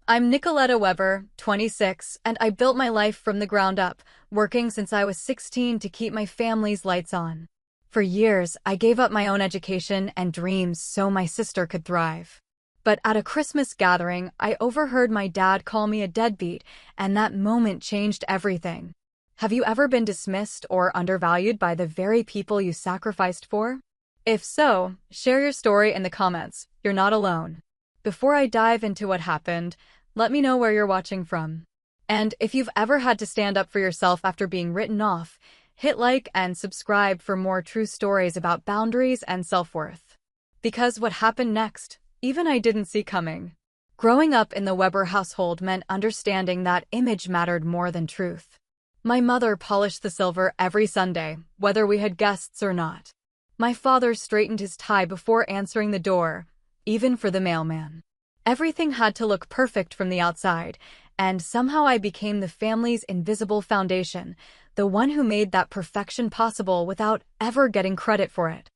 I'm Nicoletta Weber, 26, and I built my life from the ground up, working since I was 16 to keep my family's lights on. For years, I gave up my own education and dreams so my sister could thrive. But at a Christmas gathering, I overheard my dad call me a deadbeat, and that moment changed everything. Have you ever been dismissed or undervalued by the very people you sacrificed for? If so, share your story in the comments. You're not alone. Before I dive into what happened, let me know where you're watching from. And if you've ever had to stand up for yourself after being written off, hit like and subscribe for more true stories about boundaries and self-worth. Because what happened next, even I didn't see coming. Growing up in the Weber household meant understanding that image mattered more than truth. My mother polished the silver every Sunday, whether we had guests or not. My father straightened his tie before answering the door, even for the mailman. Everything had to look perfect from the outside, and somehow I became the family's invisible foundation, the one who made that perfection possible without ever getting credit for it.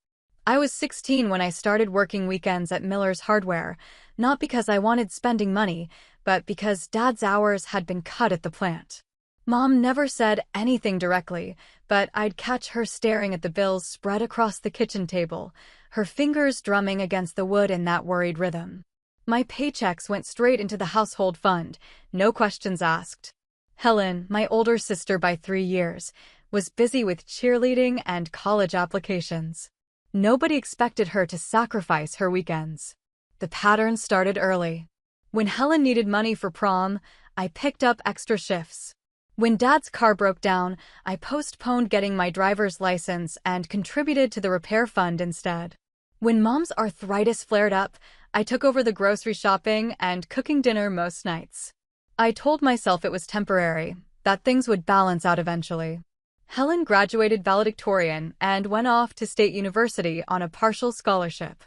I was 16 when I started working weekends at Miller's Hardware, not because I wanted spending money, but because Dad's hours had been cut at the plant. Mom never said anything directly, but I'd catch her staring at the bills spread across the kitchen table, her fingers drumming against the wood in that worried rhythm. My paychecks went straight into the household fund, no questions asked. Helen, my older sister by 3 years, was busy with cheerleading and college applications. Nobody expected her to sacrifice her weekends. The pattern started early. When Helen needed money for prom, I picked up extra shifts. When Dad's car broke down, I postponed getting my driver's license and contributed to the repair fund instead. When Mom's arthritis flared up, I took over the grocery shopping and cooking dinner most nights. I told myself it was temporary, that things would balance out eventually. Helen graduated valedictorian and went off to State University on a partial scholarship.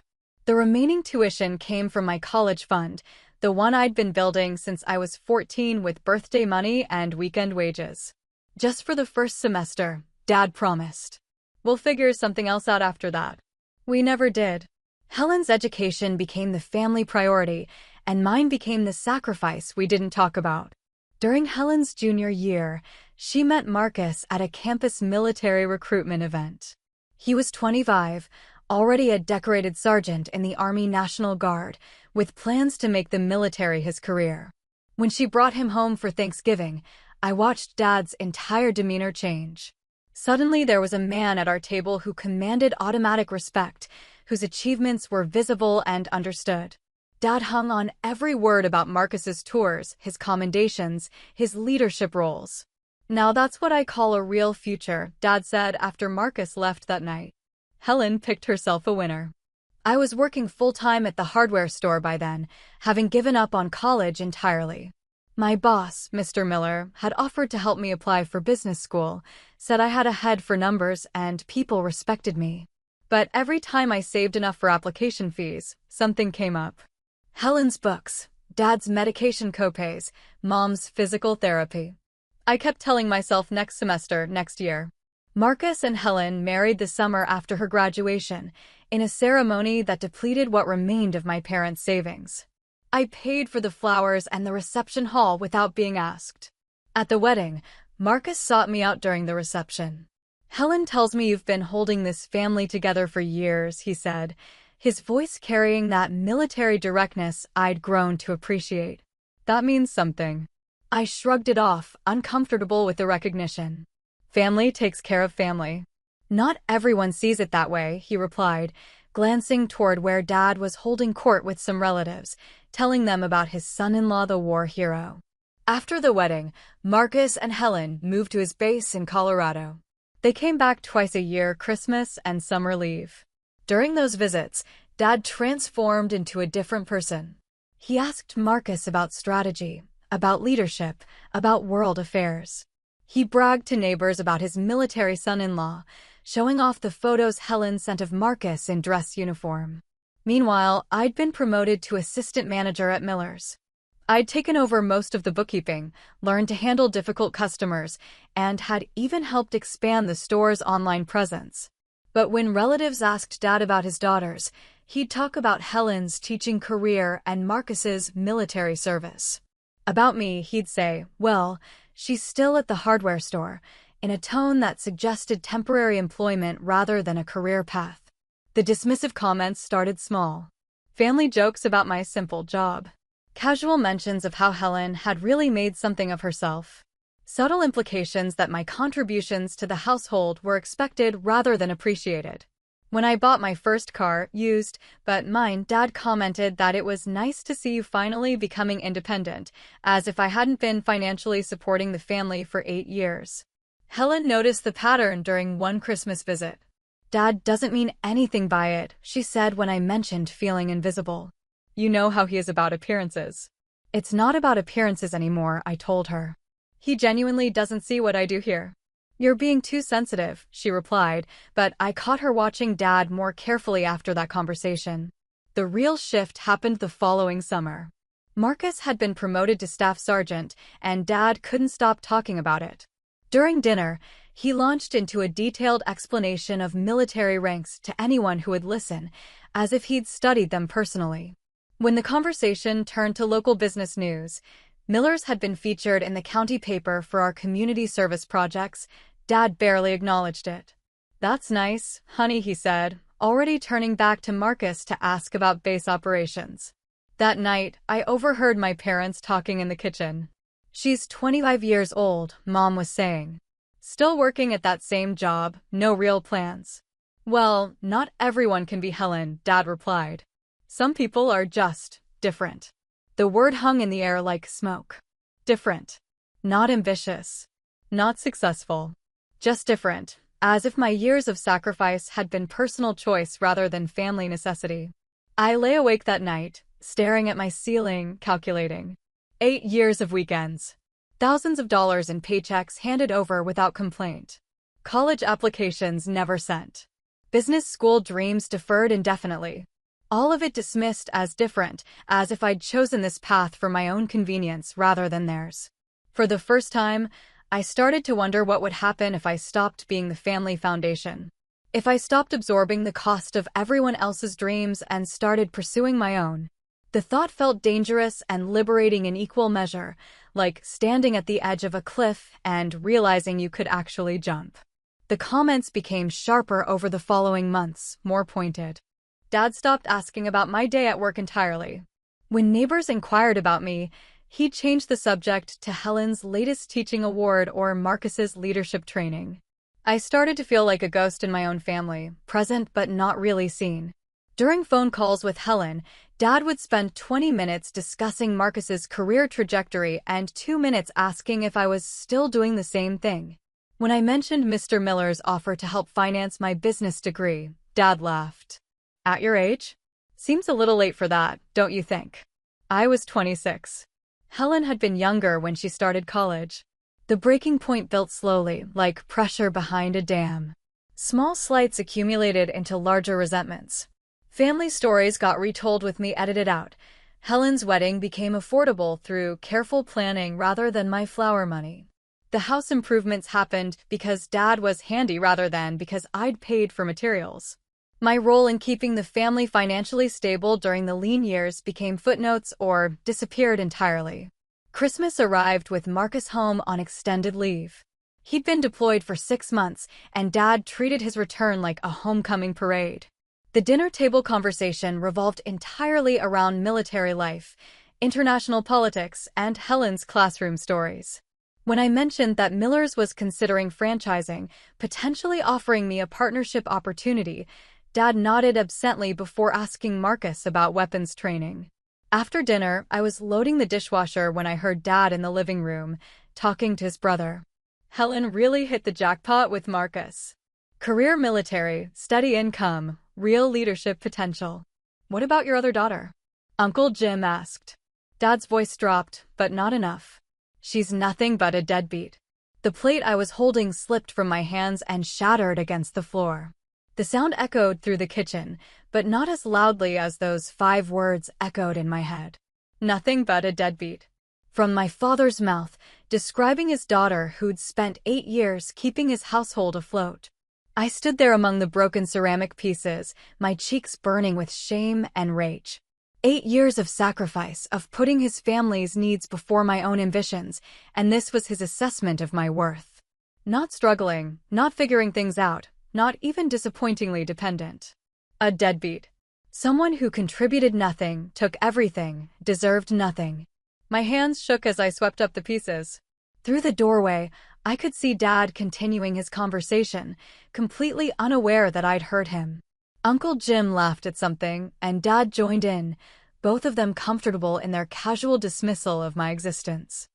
The remaining tuition came from my college fund, the one I'd been building since I was 14 with birthday money and weekend wages. Just for the first semester, Dad promised. We'll figure something else out after that. We never did. Helen's education became the family priority, and mine became the sacrifice we didn't talk about. During Helen's junior year, she met Marcus at a campus military recruitment event. He was 25, already a decorated sergeant in the Army National Guard, with plans to make the military his career. When she brought him home for Thanksgiving, I watched Dad's entire demeanor change. Suddenly there was a man at our table who commanded automatic respect, whose achievements were visible and understood. Dad hung on every word about Marcus's tours, his commendations, his leadership roles. Now that's what I call a real future, Dad said after Marcus left that night. Helen picked herself a winner. I was working full-time at the hardware store by then, having given up on college entirely. My boss, Mr. Miller, had offered to help me apply for business school, said I had a head for numbers and people respected me. But every time I saved enough for application fees, something came up. Helen's books, Dad's medication copays, Mom's physical therapy. I kept telling myself next semester, next year. Marcus and Helen married the summer after her graduation, in a ceremony that depleted what remained of my parents' savings. I paid for the flowers and the reception hall without being asked. At the wedding, Marcus sought me out during the reception. Helen tells me you've been holding this family together for years, he said, his voice carrying that military directness I'd grown to appreciate. That means something. I shrugged it off, uncomfortable with the recognition. Family takes care of family. Not everyone sees it that way, he replied, glancing toward where Dad was holding court with some relatives, telling them about his son-in-law, the war hero. After the wedding, Marcus and Helen moved to his base in Colorado. They came back twice a year, Christmas and summer leave. During those visits, Dad transformed into a different person. He asked Marcus about strategy, about leadership, about world affairs. He bragged to neighbors about his military son-in-law, showing off the photos Helen sent of Marcus in dress uniform. Meanwhile, I'd been promoted to assistant manager at Miller's. I'd taken over most of the bookkeeping, learned to handle difficult customers, and had even helped expand the store's online presence. But when relatives asked Dad about his daughters, he'd talk about Helen's teaching career and Marcus's military service. About me, he'd say, "Well, she's still at the hardware store," in a tone that suggested temporary employment rather than a career path. The dismissive comments started small. Family jokes about my simple job. Casual mentions of how Helen had really made something of herself. Subtle implications that my contributions to the household were expected rather than appreciated. When I bought my first car, used, but mine, Dad commented that it was nice to see you finally becoming independent, as if I hadn't been financially supporting the family for 8 years. Helen noticed the pattern during one Christmas visit. "Dad doesn't mean anything by it," she said when I mentioned feeling invisible. "You know how he is about appearances." "It's not about appearances anymore," I told her. "He genuinely doesn't see what I do here." "You're being too sensitive," she replied, but I caught her watching Dad more carefully after that conversation. The real shift happened the following summer. Marcus had been promoted to staff sergeant, and Dad couldn't stop talking about it. During dinner, he launched into a detailed explanation of military ranks to anyone who would listen, as if he'd studied them personally. When the conversation turned to local business news, Miller's had been featured in the county paper for our community service projects. Dad barely acknowledged it. "That's nice, honey," he said, already turning back to Marcus to ask about base operations. That night, I overheard my parents talking in the kitchen. "She's 25 years old," Mom was saying. "Still working at that same job, no real plans." "Well, not everyone can be Helen," Dad replied. "Some people are just different." The word hung in the air like smoke. Different. Not ambitious. Not successful. Just different, as if my years of sacrifice had been personal choice rather than family necessity. I lay awake that night, staring at my ceiling, calculating. 8 years of weekends. Thousands of dollars in paychecks handed over without complaint. College applications never sent. Business school dreams deferred indefinitely. All of it dismissed as different, as if I'd chosen this path for my own convenience rather than theirs. For the first time, I started to wonder what would happen if I stopped being the family foundation. If I stopped absorbing the cost of everyone else's dreams and started pursuing my own. The thought felt dangerous and liberating in equal measure, like standing at the edge of a cliff and realizing you could actually jump. The comments became sharper over the following months, more pointed. Dad stopped asking about my day at work entirely. When neighbors inquired about me, he changed the subject to Helen's latest teaching award or Marcus's leadership training. I started to feel like a ghost in my own family, present but not really seen. During phone calls with Helen, Dad would spend 20 minutes discussing Marcus's career trajectory and 2 minutes asking if I was still doing the same thing. When I mentioned Mr. Miller's offer to help finance my business degree, Dad laughed. "At your age? Seems a little late for that, don't you think?" I was 26. Helen had been younger when she started college. The breaking point built slowly, like pressure behind a dam. Small slights accumulated into larger resentments. Family stories got retold with me edited out. Helen's wedding became affordable through careful planning rather than my flower money. The house improvements happened because Dad was handy rather than because I'd paid for materials. My role in keeping the family financially stable during the lean years became footnotes or disappeared entirely. Christmas arrived with Marcus home on extended leave. He'd been deployed for 6 months, and Dad treated his return like a homecoming parade. The dinner table conversation revolved entirely around military life, international politics, and Helen's classroom stories. When I mentioned that Miller's was considering franchising, potentially offering me a partnership opportunity, Dad nodded absently before asking Marcus about weapons training. After dinner, I was loading the dishwasher when I heard Dad in the living room, talking to his brother. Helen really hit the jackpot with Marcus. Career military, steady income, real leadership potential. What about your other daughter? Uncle Jim asked. Dad's voice dropped, but not enough. She's nothing but a deadbeat. The plate I was holding slipped from my hands and shattered against the floor. The sound echoed through the kitchen, but not as loudly as those 5 words echoed in my head. Nothing but a deadbeat. From my father's mouth, describing his daughter who'd spent 8 years keeping his household afloat. I stood there among the broken ceramic pieces, my cheeks burning with shame and rage. 8 years of sacrifice, of putting his family's needs before my own ambitions, and this was his assessment of my worth. Not struggling, not figuring things out, not even disappointingly dependent. A deadbeat. Someone who contributed nothing, took everything, deserved nothing. My hands shook as I swept up the pieces. Through the doorway, I could see Dad continuing his conversation, completely unaware that I'd heard him. Uncle Jim laughed at something, and Dad joined in, both of them comfortable in their casual dismissal of my existence.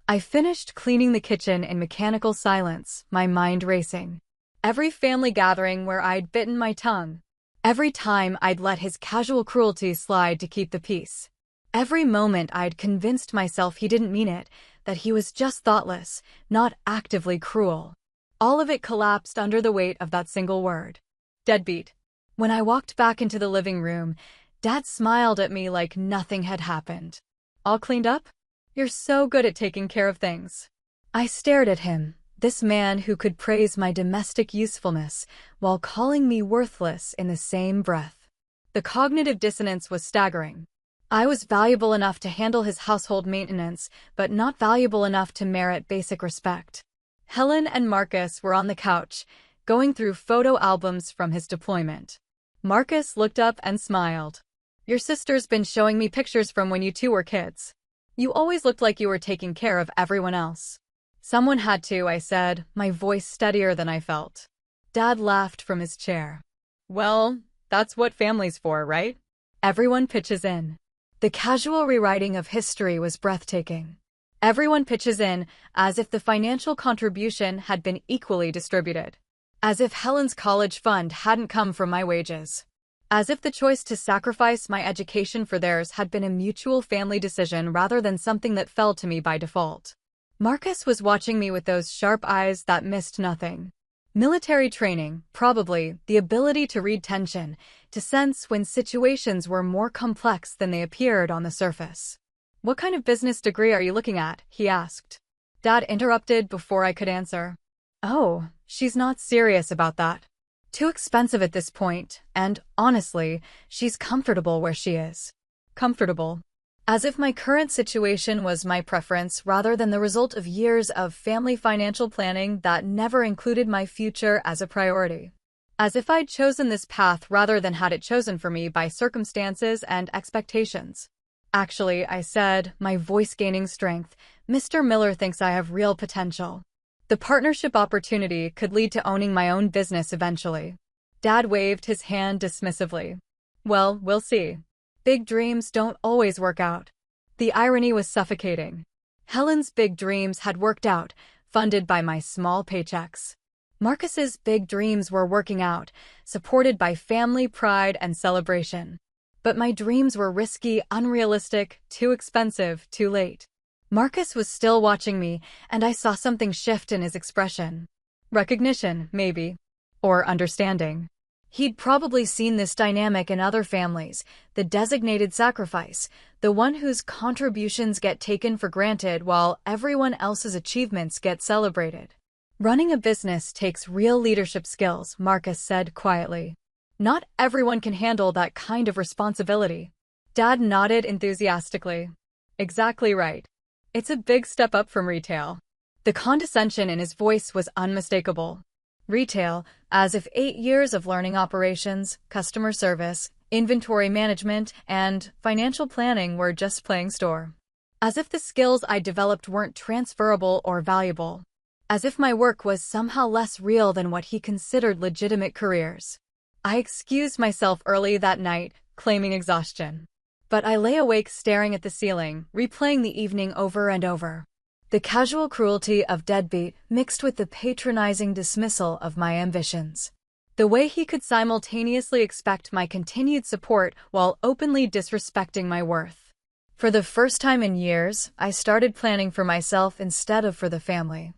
I finished cleaning the kitchen in mechanical silence, my mind racing. Every family gathering where I'd bitten my tongue. Every time I'd let his casual cruelty slide to keep the peace. Every moment I'd convinced myself he didn't mean it, that he was just thoughtless, not actively cruel. All of it collapsed under the weight of that single word. Deadbeat. When I walked back into the living room, Dad smiled at me like nothing had happened. All cleaned up? You're so good at taking care of things. I stared at him, this man who could praise my domestic usefulness while calling me worthless in the same breath. The cognitive dissonance was staggering. I was valuable enough to handle his household maintenance, but not valuable enough to merit basic respect. Helen and Marcus were on the couch, going through photo albums from his deployment. Marcus looked up and smiled. Your sister's been showing me pictures from when you two were kids. You always looked like you were taking care of everyone else. Someone had to, I said, my voice steadier than I felt. Dad laughed from his chair. Well, that's what family's for, right? Everyone pitches in. The casual rewriting of history was breathtaking. Everyone pitches in, as if the financial contribution had been equally distributed. As if Helen's college fund hadn't come from my wages. As if the choice to sacrifice my education for theirs had been a mutual family decision rather than something that fell to me by default. Marcus was watching me with those sharp eyes that missed nothing. Military training, probably, the ability to read tension, to sense when situations were more complex than they appeared on the surface. What kind of business degree are you looking at? He asked. Dad interrupted before I could answer. Oh, she's not serious about that. Too expensive at this point, and, honestly, she's comfortable where she is. Comfortable. As if my current situation was my preference rather than the result of years of family financial planning that never included my future as a priority. As if I'd chosen this path rather than had it chosen for me by circumstances and expectations. Actually, I said, my voice gaining strength, Mr. Miller thinks I have real potential. The partnership opportunity could lead to owning my own business eventually. Dad waved his hand dismissively. Well, we'll see. Big dreams don't always work out. The irony was suffocating. Helen's big dreams had worked out, funded by my small paychecks. Marcus's big dreams were working out, supported by family pride and celebration. But my dreams were risky, unrealistic, too expensive, too late. Marcus was still watching me, and I saw something shift in his expression. Recognition, maybe. Or understanding. He'd probably seen this dynamic in other families, the designated sacrifice, the one whose contributions get taken for granted while everyone else's achievements get celebrated. Running a business takes real leadership skills, Marcus said quietly. Not everyone can handle that kind of responsibility. Dad nodded enthusiastically. Exactly right. It's a big step up from retail. The condescension in his voice was unmistakable. Retail, as if 8 years of learning operations, customer service, inventory management, and financial planning were just playing store. As if the skills I developed weren't transferable or valuable. As if my work was somehow less real than what he considered legitimate careers. I excused myself early that night, claiming exhaustion. But I lay awake staring at the ceiling, replaying the evening over and over. The casual cruelty of Deadbeat mixed with the patronizing dismissal of my ambitions. The way he could simultaneously expect my continued support while openly disrespecting my worth. For the first time in years, I started planning for myself instead of for the family.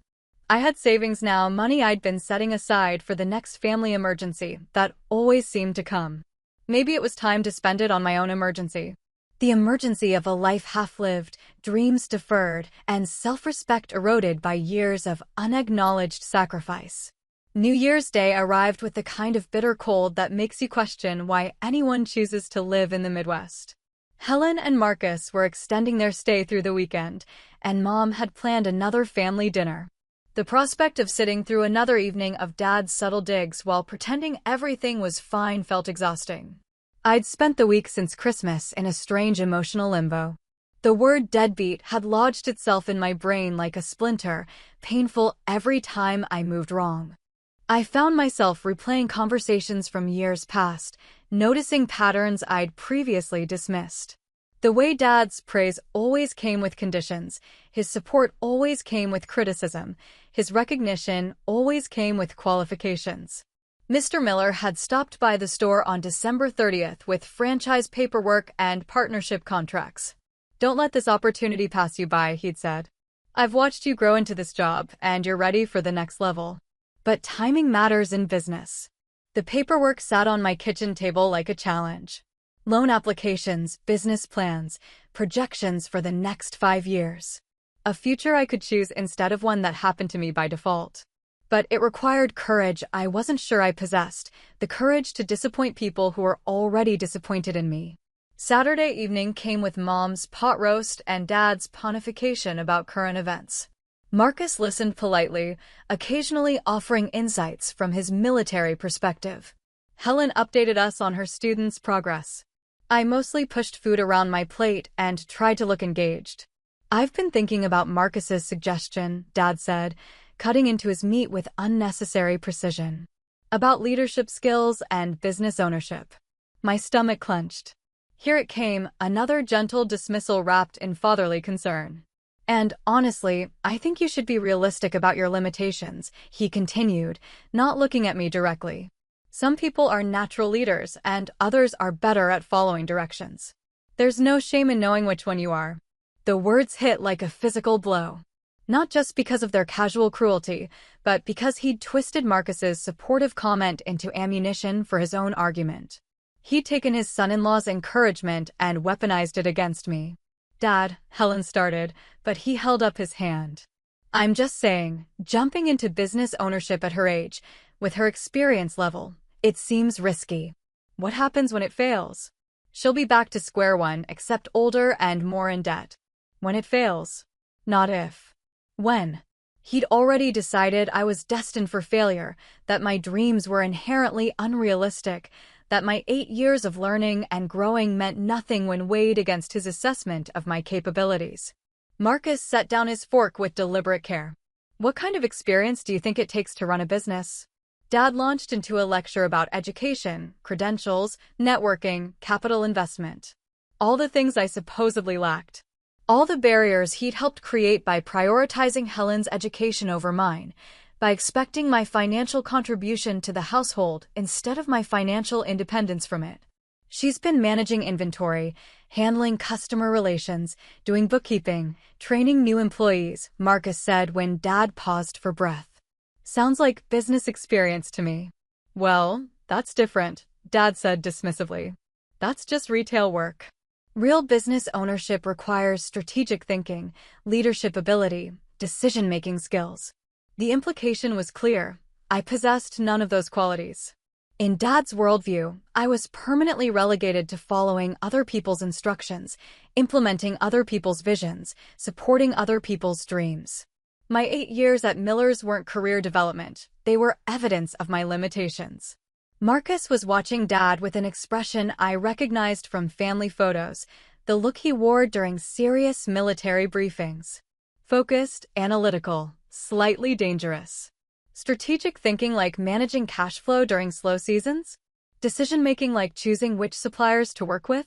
I had savings now, money I'd been setting aside for the next family emergency that always seemed to come. Maybe it was time to spend it on my own emergency. The emergency of a life half-lived, dreams deferred, and self-respect eroded by years of unacknowledged sacrifice. New Year's Day arrived with the kind of bitter cold that makes you question why anyone chooses to live in the Midwest. Helen and Marcus were extending their stay through the weekend, and Mom had planned another family dinner. The prospect of sitting through another evening of Dad's subtle digs while pretending everything was fine felt exhausting. I'd spent the week since Christmas in a strange emotional limbo. The word deadbeat had lodged itself in my brain like a splinter, painful every time I moved wrong. I found myself replaying conversations from years past, noticing patterns I'd previously dismissed. The way Dad's praise always came with conditions, his support always came with criticism, his recognition always came with qualifications. Mr. Miller had stopped by the store on December 30th with franchise paperwork and partnership contracts. "Don't let this opportunity pass you by," he'd said. "I've watched you grow into this job, and you're ready for the next level. But timing matters in business." The paperwork sat on my kitchen table like a challenge. Loan applications, business plans, projections for the next 5 years. A future I could choose instead of one that happened to me by default. But it required courage I wasn't sure I possessed, the courage to disappoint people who were already disappointed in me. Saturday evening came with Mom's pot roast and Dad's pontification about current events. Marcus listened politely, occasionally offering insights from his military perspective. Helen updated us on her students' progress. I mostly pushed food around my plate and tried to look engaged. "I've been thinking about Marcus's suggestion," Dad said, cutting into his meat with unnecessary precision. "About leadership skills and business ownership." My stomach clenched. Here it came, another gentle dismissal wrapped in fatherly concern. "And honestly, I think you should be realistic about your limitations," he continued, not looking at me directly. "Some people are natural leaders, and others are better at following directions. There's no shame in knowing which one you are." The words hit like a physical blow. Not just because of their casual cruelty, but because he'd twisted Marcus's supportive comment into ammunition for his own argument. He'd taken his son-in-law's encouragement and weaponized it against me. "Dad," Helen started, but he held up his hand. "I'm just saying, jumping into business ownership at her age, with her experience level, it seems risky. What happens when it fails? She'll be back to square one, except older and more in debt. When it fails. Not if. When." He'd already decided I was destined for failure, that my dreams were inherently unrealistic, that my 8 years of learning and growing meant nothing when weighed against his assessment of my capabilities. Marcus set down his fork with deliberate care. "What kind of experience do you think it takes to run a business?" Dad launched into a lecture about education, credentials, networking, capital investment. All the things I supposedly lacked. All the barriers he'd helped create by prioritizing Helen's education over mine, by expecting my financial contribution to the household instead of my financial independence from it. "She's been managing inventory, handling customer relations, doing bookkeeping, training new employees," Marcus said when Dad paused for breath. "Sounds like business experience to me." "Well, that's different," Dad said dismissively. "That's just retail work. Real business ownership requires strategic thinking, leadership ability, decision-making skills." The implication was clear. I possessed none of those qualities. In Dad's worldview, I was permanently relegated to following other people's instructions, implementing other people's visions, supporting other people's dreams. My 8 years at Miller's weren't career development, they were evidence of my limitations. Marcus was watching Dad with an expression I recognized from family photos, the look he wore during serious military briefings. Focused, analytical, slightly dangerous. Strategic thinking like managing cash flow during slow seasons? Decision-making like choosing which suppliers to work with?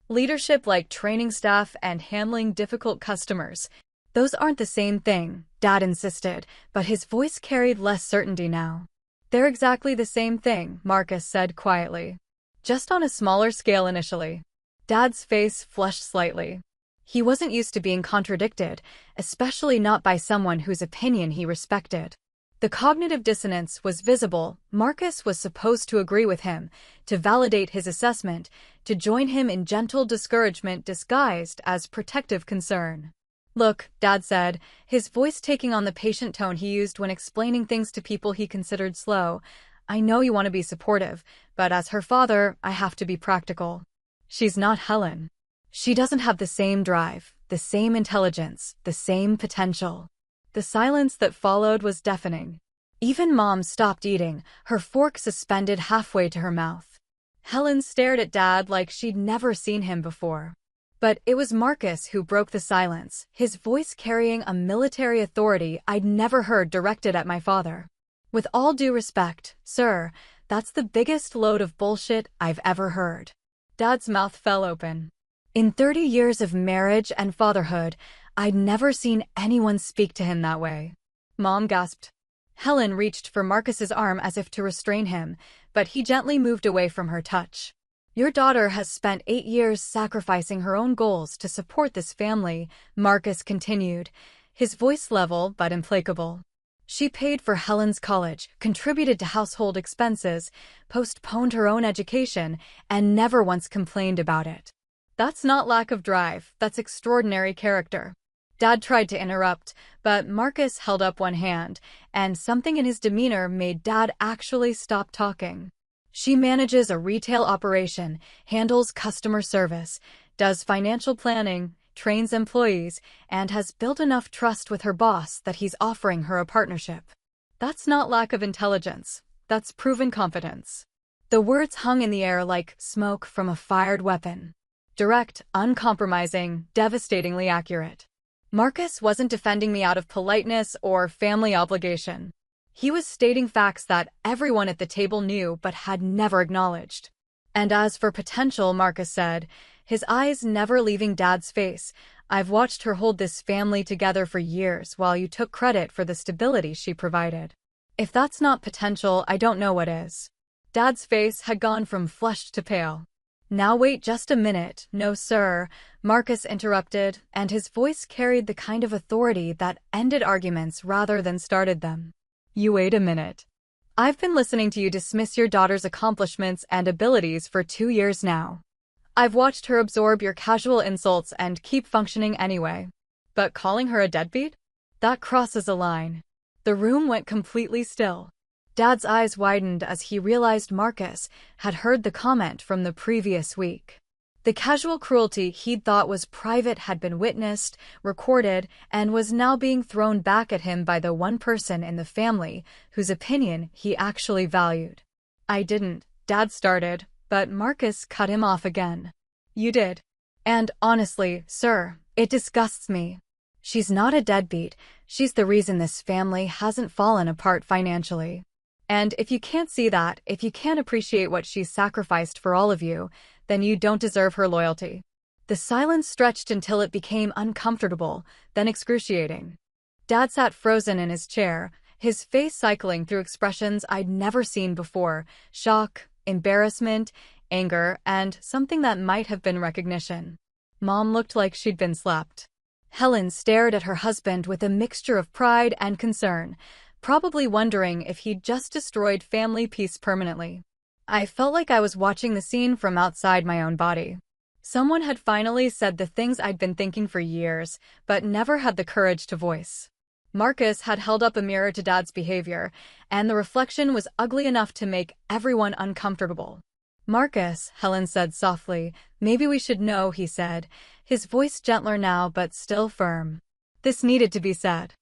Leadership like training staff and handling difficult customers? "Those aren't the same thing," Dad insisted, but his voice carried less certainty now. "They're exactly the same thing," Marcus said quietly. "Just on a smaller scale initially." Dad's face flushed slightly. He wasn't used to being contradicted, especially not by someone whose opinion he respected. The cognitive dissonance was visible. Marcus was supposed to agree with him, to validate his assessment, to join him in gentle discouragement disguised as protective concern. "Look," Dad said, his voice taking on the patient tone he used when explaining things to people he considered slow, "I know you want to be supportive, but as her father, I have to be practical. She's not Helen. She doesn't have the same drive, the same intelligence, the same potential. The silence that followed was deafening. Even Mom stopped eating, her fork suspended halfway to her mouth. Helen stared at Dad like she'd never seen him before. But it was Marcus who broke the silence, his voice carrying a military authority I'd never heard directed at my father. With all due respect, sir, that's the biggest load of bullshit I've ever heard. Dad's mouth fell open. In 30 years of marriage and fatherhood, I'd never seen anyone speak to him that way. Mom gasped. Helen reached for Marcus's arm as if to restrain him, but he gently moved away from her touch. Your daughter has spent 8 years sacrificing her own goals to support this family, Marcus continued, his voice level but implacable. She paid for Helen's college, contributed to household expenses, postponed her own education, and never once complained about it. That's not lack of drive, that's extraordinary character. Dad tried to interrupt, but Marcus held up one hand, and something in his demeanor made Dad actually stop talking. She manages a retail operation, handles customer service, does financial planning, trains employees, and has built enough trust with her boss that he's offering her a partnership. That's not lack of intelligence, that's proven competence. The words hung in the air like smoke from a fired weapon. Direct, uncompromising, devastatingly accurate. Marcus wasn't defending me out of politeness or family obligation. He was stating facts that everyone at the table knew but had never acknowledged. And as for potential, Marcus said, his eyes never leaving Dad's face, I've watched her hold this family together for years while you took credit for the stability she provided. If that's not potential, I don't know what is. Dad's face had gone from flushed to pale. Now wait just a minute, no sir, Marcus interrupted, and his voice carried the kind of authority that ended arguments rather than started them. You wait a minute. I've been listening to you dismiss your daughter's accomplishments and abilities for 2 years now. I've watched her absorb your casual insults and keep functioning anyway. But calling her a deadbeat? That crosses a line. The room went completely still. Dad's eyes widened as he realized Marcus had heard the comment from the previous week. The casual cruelty he'd thought was private had been witnessed, recorded, and was now being thrown back at him by the one person in the family whose opinion he actually valued. I didn't, Dad started, but Marcus cut him off again. You did. And honestly, sir, it disgusts me. She's not a deadbeat, she's the reason this family hasn't fallen apart financially. And if you can't see that, if you can't appreciate what she's sacrificed for all of you, then you don't deserve her loyalty. The silence stretched until it became uncomfortable, then excruciating. Dad sat frozen in his chair, his face cycling through expressions I'd never seen before, shock, embarrassment, anger, and something that might have been recognition. Mom looked like she'd been slapped. Helen stared at her husband with a mixture of pride and concern, probably wondering if he'd just destroyed family peace permanently. I felt like I was watching the scene from outside my own body. Someone had finally said the things I'd been thinking for years, but never had the courage to voice. Marcus had held up a mirror to Dad's behavior, and the reflection was ugly enough to make everyone uncomfortable. Marcus, Helen said softly, maybe we should know, he said, his voice gentler now but still firm. This needed to be said.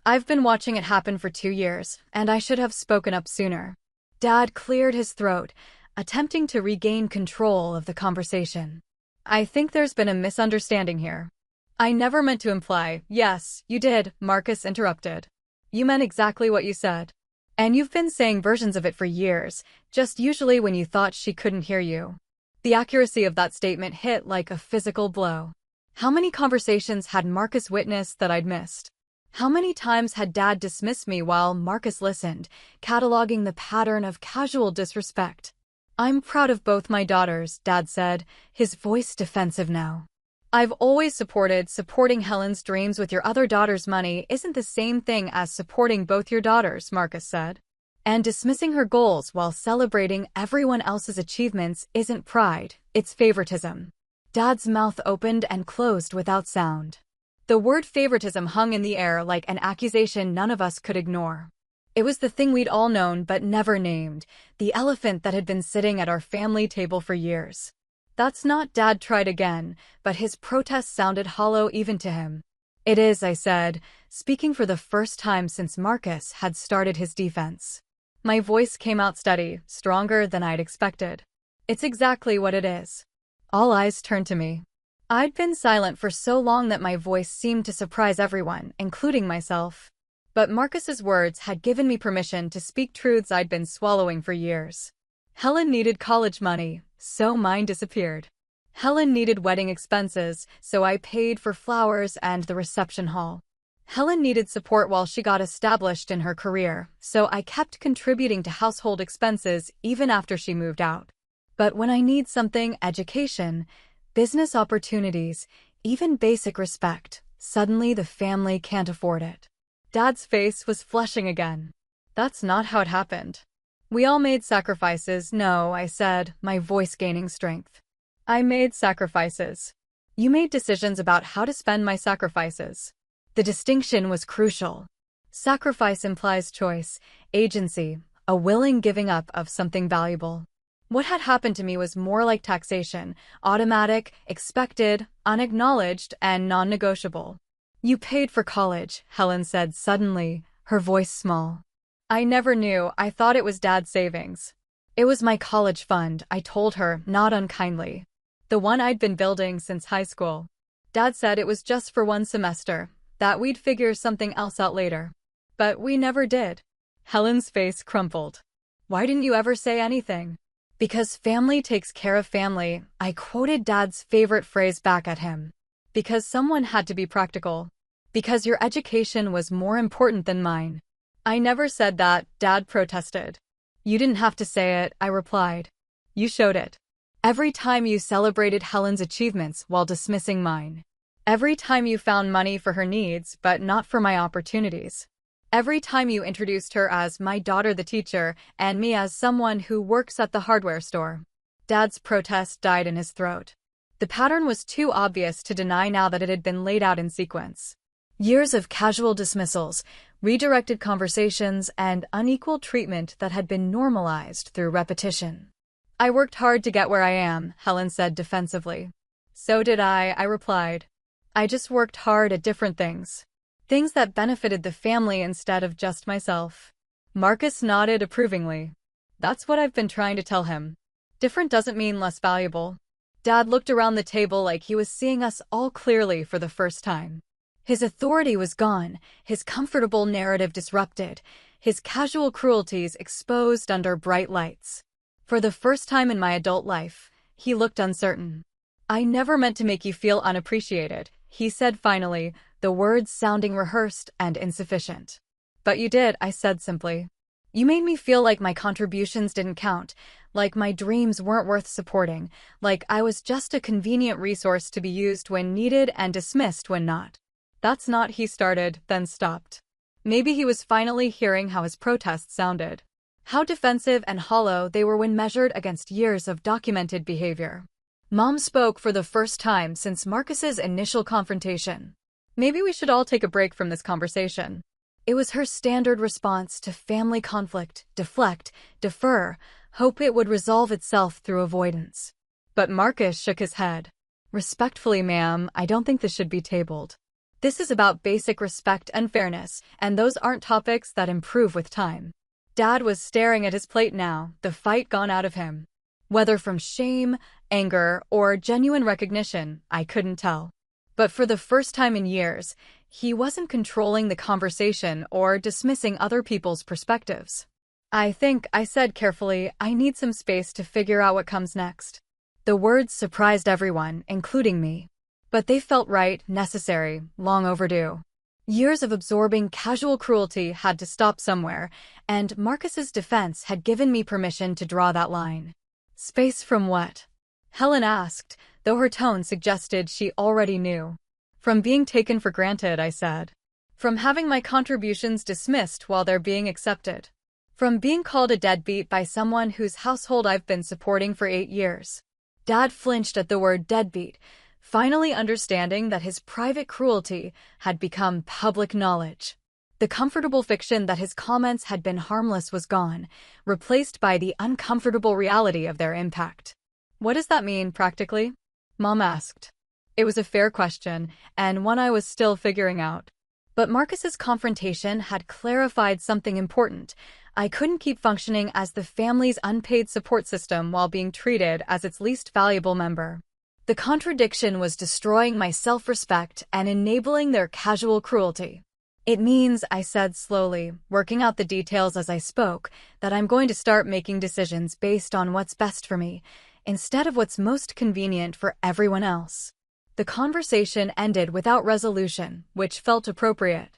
I've been watching it happen for 2 years, and I should have spoken up sooner. Dad cleared his throat, attempting to regain control of the conversation. I think there's been a misunderstanding here. I never meant to imply. Yes, you did, Marcus interrupted. You meant exactly what you said. And you've been saying versions of it for years, just usually when you thought she couldn't hear you. The accuracy of that statement hit like a physical blow. How many conversations had Marcus witnessed that I'd missed? How many times had Dad dismissed me while Marcus listened, cataloging the pattern of casual disrespect? I'm proud of both my daughters, Dad said, his voice defensive now. I've always supporting Helen's dreams with your other daughter's money isn't the same thing as supporting both your daughters, Marcus said. And dismissing her goals while celebrating everyone else's achievements isn't pride, it's favoritism. Dad's mouth opened and closed without sound. The word favoritism hung in the air like an accusation none of us could ignore. It was the thing we'd all known but never named, the elephant that had been sitting at our family table for years. That's not. Dad tried again, but his protest sounded hollow even to him. It is, I said, speaking for the first time since Marcus had started his defense. My voice came out steady, stronger than I'd expected. It's exactly what it is. All eyes turned to me. I'd been silent for so long that my voice seemed to surprise everyone, including myself. But Marcus's words had given me permission to speak truths I'd been swallowing for years. Helen needed college money, so mine disappeared. Helen needed wedding expenses, so I paid for flowers and the reception hall. Helen needed support while she got established in her career, so I kept contributing to household expenses even after she moved out. But when I need something, education, business opportunities, even basic respect, suddenly the family can't afford it. Dad's face was flushing again. That's not how it happened. We all made sacrifices. No, I said, my voice gaining strength. I made sacrifices. You made decisions about how to spend my sacrifices. The distinction was crucial. Sacrifice implies choice, agency, a willing giving up of something valuable. What had happened to me was more like taxation, automatic, expected, unacknowledged, and non-negotiable. You paid for college, Helen said suddenly, her voice small. I never knew. I thought it was Dad's savings. It was my college fund, I told her, not unkindly. The one I'd been building since high school. Dad said it was just for one semester, that we'd figure something else out later. But we never did. Helen's face crumpled. Why didn't you ever say anything? Because family takes care of family, I quoted Dad's favorite phrase back at him. Because someone had to be practical. Because your education was more important than mine. I never said that, Dad protested. You didn't have to say it, I replied. You showed it. Every time you celebrated Helen's achievements while dismissing mine. Every time you found money for her needs, but not for my opportunities. Every time you introduced her as my daughter the teacher, and me as someone who works at the hardware store. Dad's protest died in his throat. The pattern was too obvious to deny now that it had been laid out in sequence. Years of casual dismissals, redirected conversations, and unequal treatment that had been normalized through repetition. I worked hard to get where I am, Helen said defensively. So did I replied. I just worked hard at different things. Things that benefited the family instead of just myself. Marcus nodded approvingly. That's what I've been trying to tell him. Different doesn't mean less valuable. Dad looked around the table like he was seeing us all clearly for the first time. His authority was gone, his comfortable narrative disrupted, his casual cruelties exposed under bright lights. For the first time in my adult life, he looked uncertain. I never meant to make you feel unappreciated, he said finally, the words sounding rehearsed and insufficient. But you did, I said simply. You made me feel like my contributions didn't count, like my dreams weren't worth supporting, like I was just a convenient resource to be used when needed and dismissed when not. That's not, he started, then stopped. Maybe he was finally hearing how his protests sounded. How defensive and hollow they were when measured against years of documented behavior. Mom spoke for the first time since Marcus's initial confrontation. Maybe we should all take a break from this conversation. It was her standard response to family conflict: deflect, defer, hope it would resolve itself through avoidance. But Marcus shook his head. Respectfully, ma'am, I don't think this should be tabled. This is about basic respect and fairness, and those aren't topics that improve with time. Dad was staring at his plate now, the fight gone out of him. Whether from shame, anger, or genuine recognition, I couldn't tell. But for the first time in years, he wasn't controlling the conversation or dismissing other people's perspectives. I think, I said carefully, I need some space to figure out what comes next. The words surprised everyone, including me. But they felt right, necessary, long overdue. Years of absorbing casual cruelty had to stop somewhere, and Marcus's defense had given me permission to draw that line. Space from what? Helen asked, though her tone suggested she already knew. From being taken for granted, I said. From having my contributions dismissed while they're being accepted. From being called a deadbeat by someone whose household I've been supporting for 8 years. Dad flinched at the word deadbeat, finally understanding that his private cruelty had become public knowledge. The comfortable fiction that his comments had been harmless was gone, replaced by the uncomfortable reality of their impact. What does that mean, practically? Mom asked. It was a fair question, and one I was still figuring out. But Marcus's confrontation had clarified something important. I couldn't keep functioning as the family's unpaid support system while being treated as its least valuable member. The contradiction was destroying my self-respect and enabling their casual cruelty. It means, I said slowly, working out the details as I spoke, that I'm going to start making decisions based on what's best for me, instead of what's most convenient for everyone else. The conversation ended without resolution, which felt appropriate.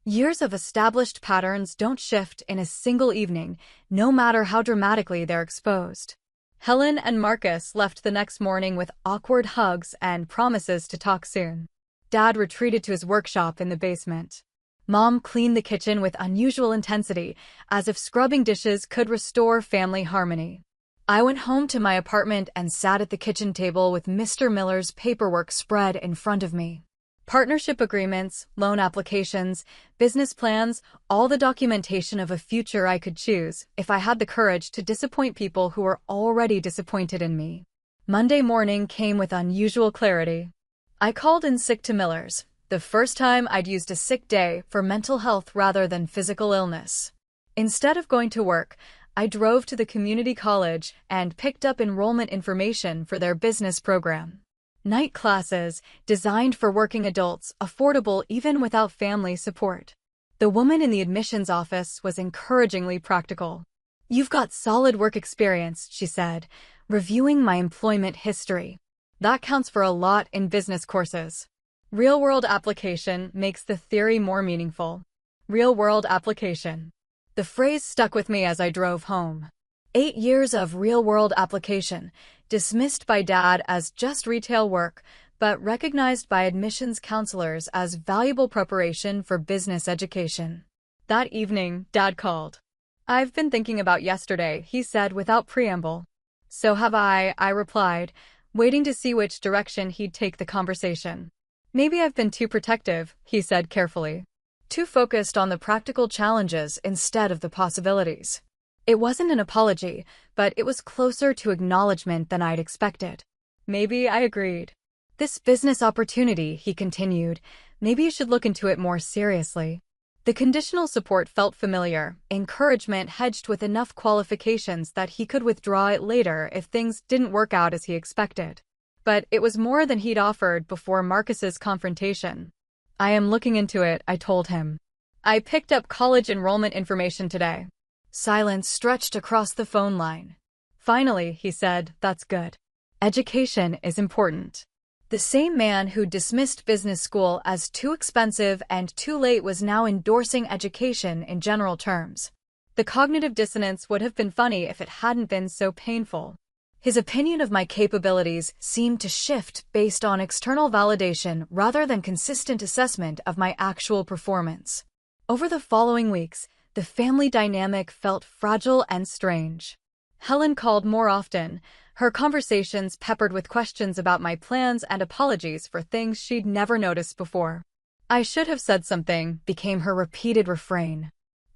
Years of established patterns don't shift in a single evening, no matter how dramatically they're exposed. Helen and Marcus left the next morning with awkward hugs and promises to talk soon. Dad retreated to his workshop in the basement. Mom cleaned the kitchen with unusual intensity, as if scrubbing dishes could restore family harmony. I went home to my apartment and sat at the kitchen table with Mr. Miller's paperwork spread in front of me. Partnership agreements, loan applications, business plans, all the documentation of a future I could choose if I had the courage to disappoint people who were already disappointed in me. Monday morning came with unusual clarity. I called in sick to Miller's, the first time I'd used a sick day for mental health rather than physical illness. Instead of going to work, I drove to the community college and picked up enrollment information for their business program. Night classes, designed for working adults, affordable even without family support. The woman in the admissions office was encouragingly practical. "You've got solid work experience," she said, reviewing my employment history. "That counts for a lot in business courses. Real-world application makes the theory more meaningful." Real-world application. The phrase stuck with me as I drove home. 8 years of real-world application, dismissed by Dad as just retail work, but recognized by admissions counselors as valuable preparation for business education. That evening, Dad called. "I've been thinking about yesterday," he said without preamble. "So have I replied, waiting to see which direction he'd take the conversation. "Maybe I've been too protective," he said carefully. "Too focused on the practical challenges instead of the possibilities." It wasn't an apology, but it was closer to acknowledgement than I'd expected. Maybe I agreed. "This business opportunity," he continued, "maybe you should look into it more seriously." The conditional support felt familiar, encouragement hedged with enough qualifications that he could withdraw it later if things didn't work out as he expected. But it was more than he'd offered before Marcus's confrontation. "I am looking into it," I told him. "I picked up college enrollment information today." Silence stretched across the phone line. "Finally," he said, "that's good. Education is important." The same man who dismissed business school as too expensive and too late was now endorsing education in general terms. The cognitive dissonance would have been funny if it hadn't been so painful. His opinion of my capabilities seemed to shift based on external validation rather than consistent assessment of my actual performance. Over the following weeks, the family dynamic felt fragile and strange. Helen called more often, her conversations peppered with questions about my plans and apologies for things she'd never noticed before. "I should have said something," became her repeated refrain.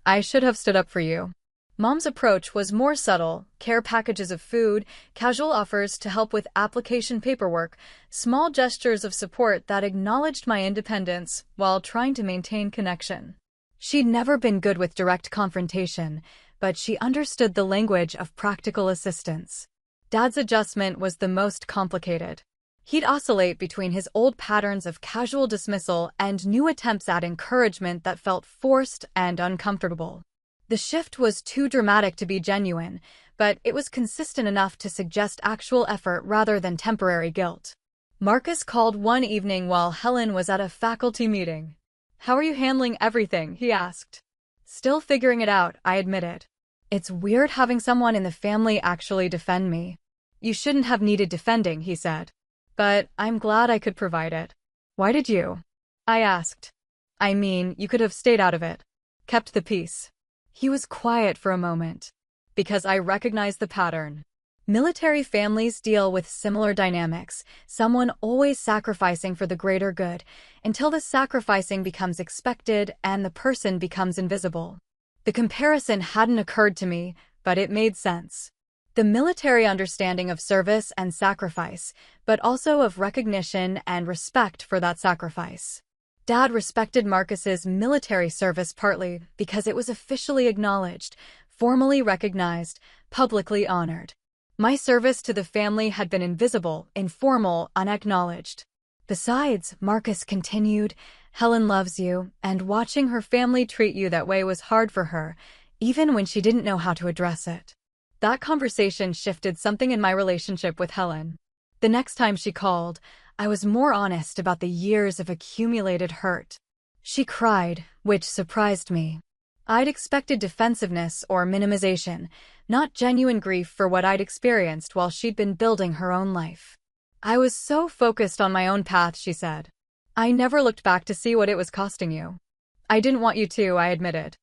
"I should have stood up for you." Mom's approach was more subtle: care packages of food, casual offers to help with application paperwork, small gestures of support that acknowledged my independence while trying to maintain connection. She'd never been good with direct confrontation, but she understood the language of practical assistance. Dad's adjustment was the most complicated. He'd oscillate between his old patterns of casual dismissal and new attempts at encouragement that felt forced and uncomfortable. The shift was too dramatic to be genuine, but it was consistent enough to suggest actual effort rather than temporary guilt. Marcus called one evening while Helen was at a faculty meeting. "How are you handling everything?" he asked. "Still figuring it out," I admitted. "It's weird having someone in the family actually defend me." "You shouldn't have needed defending," he said. "But I'm glad I could provide it." "Why did you?" I asked. "I mean, you could have stayed out of it. Kept the peace." He was quiet for a moment. "Because I recognize the pattern. Military families deal with similar dynamics, someone always sacrificing for the greater good, until the sacrificing becomes expected and the person becomes invisible." The comparison hadn't occurred to me, but it made sense. The military understanding of service and sacrifice, but also of recognition and respect for that sacrifice. Dad respected Marcus's military service partly because it was officially acknowledged, formally recognized, publicly honored. My service to the family had been invisible, informal, unacknowledged. Besides, Marcus continued, Helen loves you, and watching her family treat you that way was hard for her, even when she didn't know how to address it. That conversation shifted something in my relationship with Helen. The next time she called, I was more honest about the years of accumulated hurt. She cried, which surprised me. I'd expected defensiveness or minimization, not genuine grief for what I'd experienced while she'd been building her own life. I was so focused on my own path, she said. I never looked back to see what it was costing you. I didn't want you to, I admitted.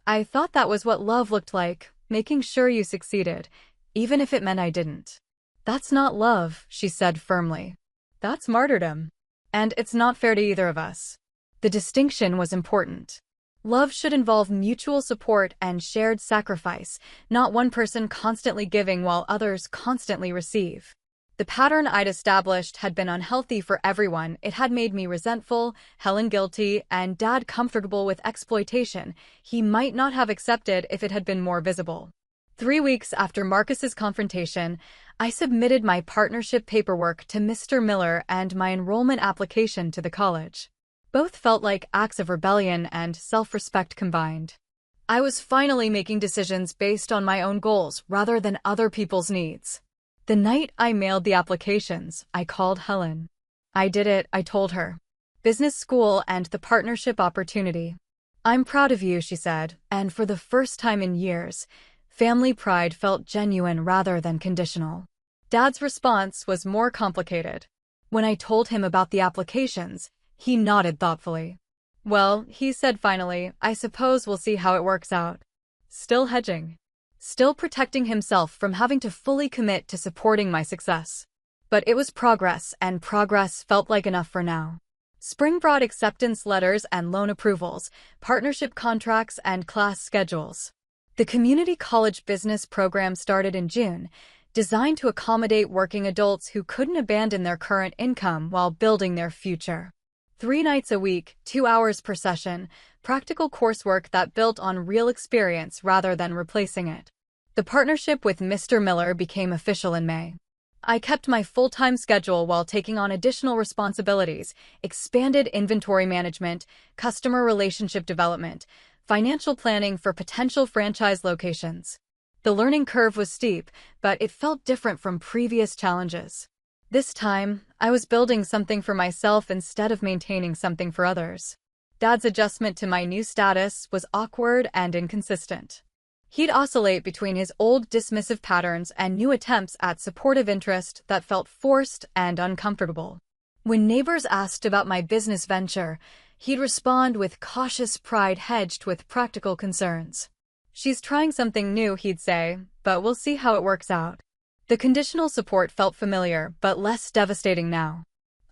I thought that was what love looked like, making sure you succeeded, even if it meant I didn't. That's not love, she said firmly. That's martyrdom. And it's not fair to either of us. The distinction was important. Love should involve mutual support and shared sacrifice, not one person constantly giving while others constantly receive. The pattern I'd established had been unhealthy for everyone. It had made me resentful, Helen guilty, and Dad comfortable with exploitation he might not have accepted if it had been more visible. 3 weeks after Marcus's confrontation, I submitted my partnership paperwork to Mr. Miller and my enrollment application to the college. Both felt like acts of rebellion and self-respect combined. I was finally making decisions based on my own goals rather than other people's needs. The night I mailed the applications, I called Helen. I did it, I told her. Business school and the partnership opportunity. I'm proud of you, she said, and for the first time in years, family pride felt genuine rather than conditional. Dad's response was more complicated. When I told him about the applications, he nodded thoughtfully. Well, he said finally, I suppose we'll see how it works out. Still hedging. Still protecting himself from having to fully commit to supporting my success. But it was progress, and progress felt like enough for now. Spring brought acceptance letters and loan approvals, partnership contracts, and class schedules. The community college business program started in June, designed to accommodate working adults who couldn't abandon their current income while building their future. 3 nights a week, 2 hours per session, practical coursework that built on real experience rather than replacing it. The partnership with Mr. Miller became official in May. I kept my full-time schedule while taking on additional responsibilities, expanded inventory management, customer relationship development, financial planning for potential franchise locations. The learning curve was steep, but it felt different from previous challenges. This time, I was building something for myself instead of maintaining something for others. Dad's adjustment to my new status was awkward and inconsistent. He'd oscillate between his old dismissive patterns and new attempts at supportive interest that felt forced and uncomfortable. When neighbors asked about my business venture, he'd respond with cautious pride hedged with practical concerns. She's trying something new, he'd say, but we'll see how it works out. The conditional support felt familiar, but less devastating now.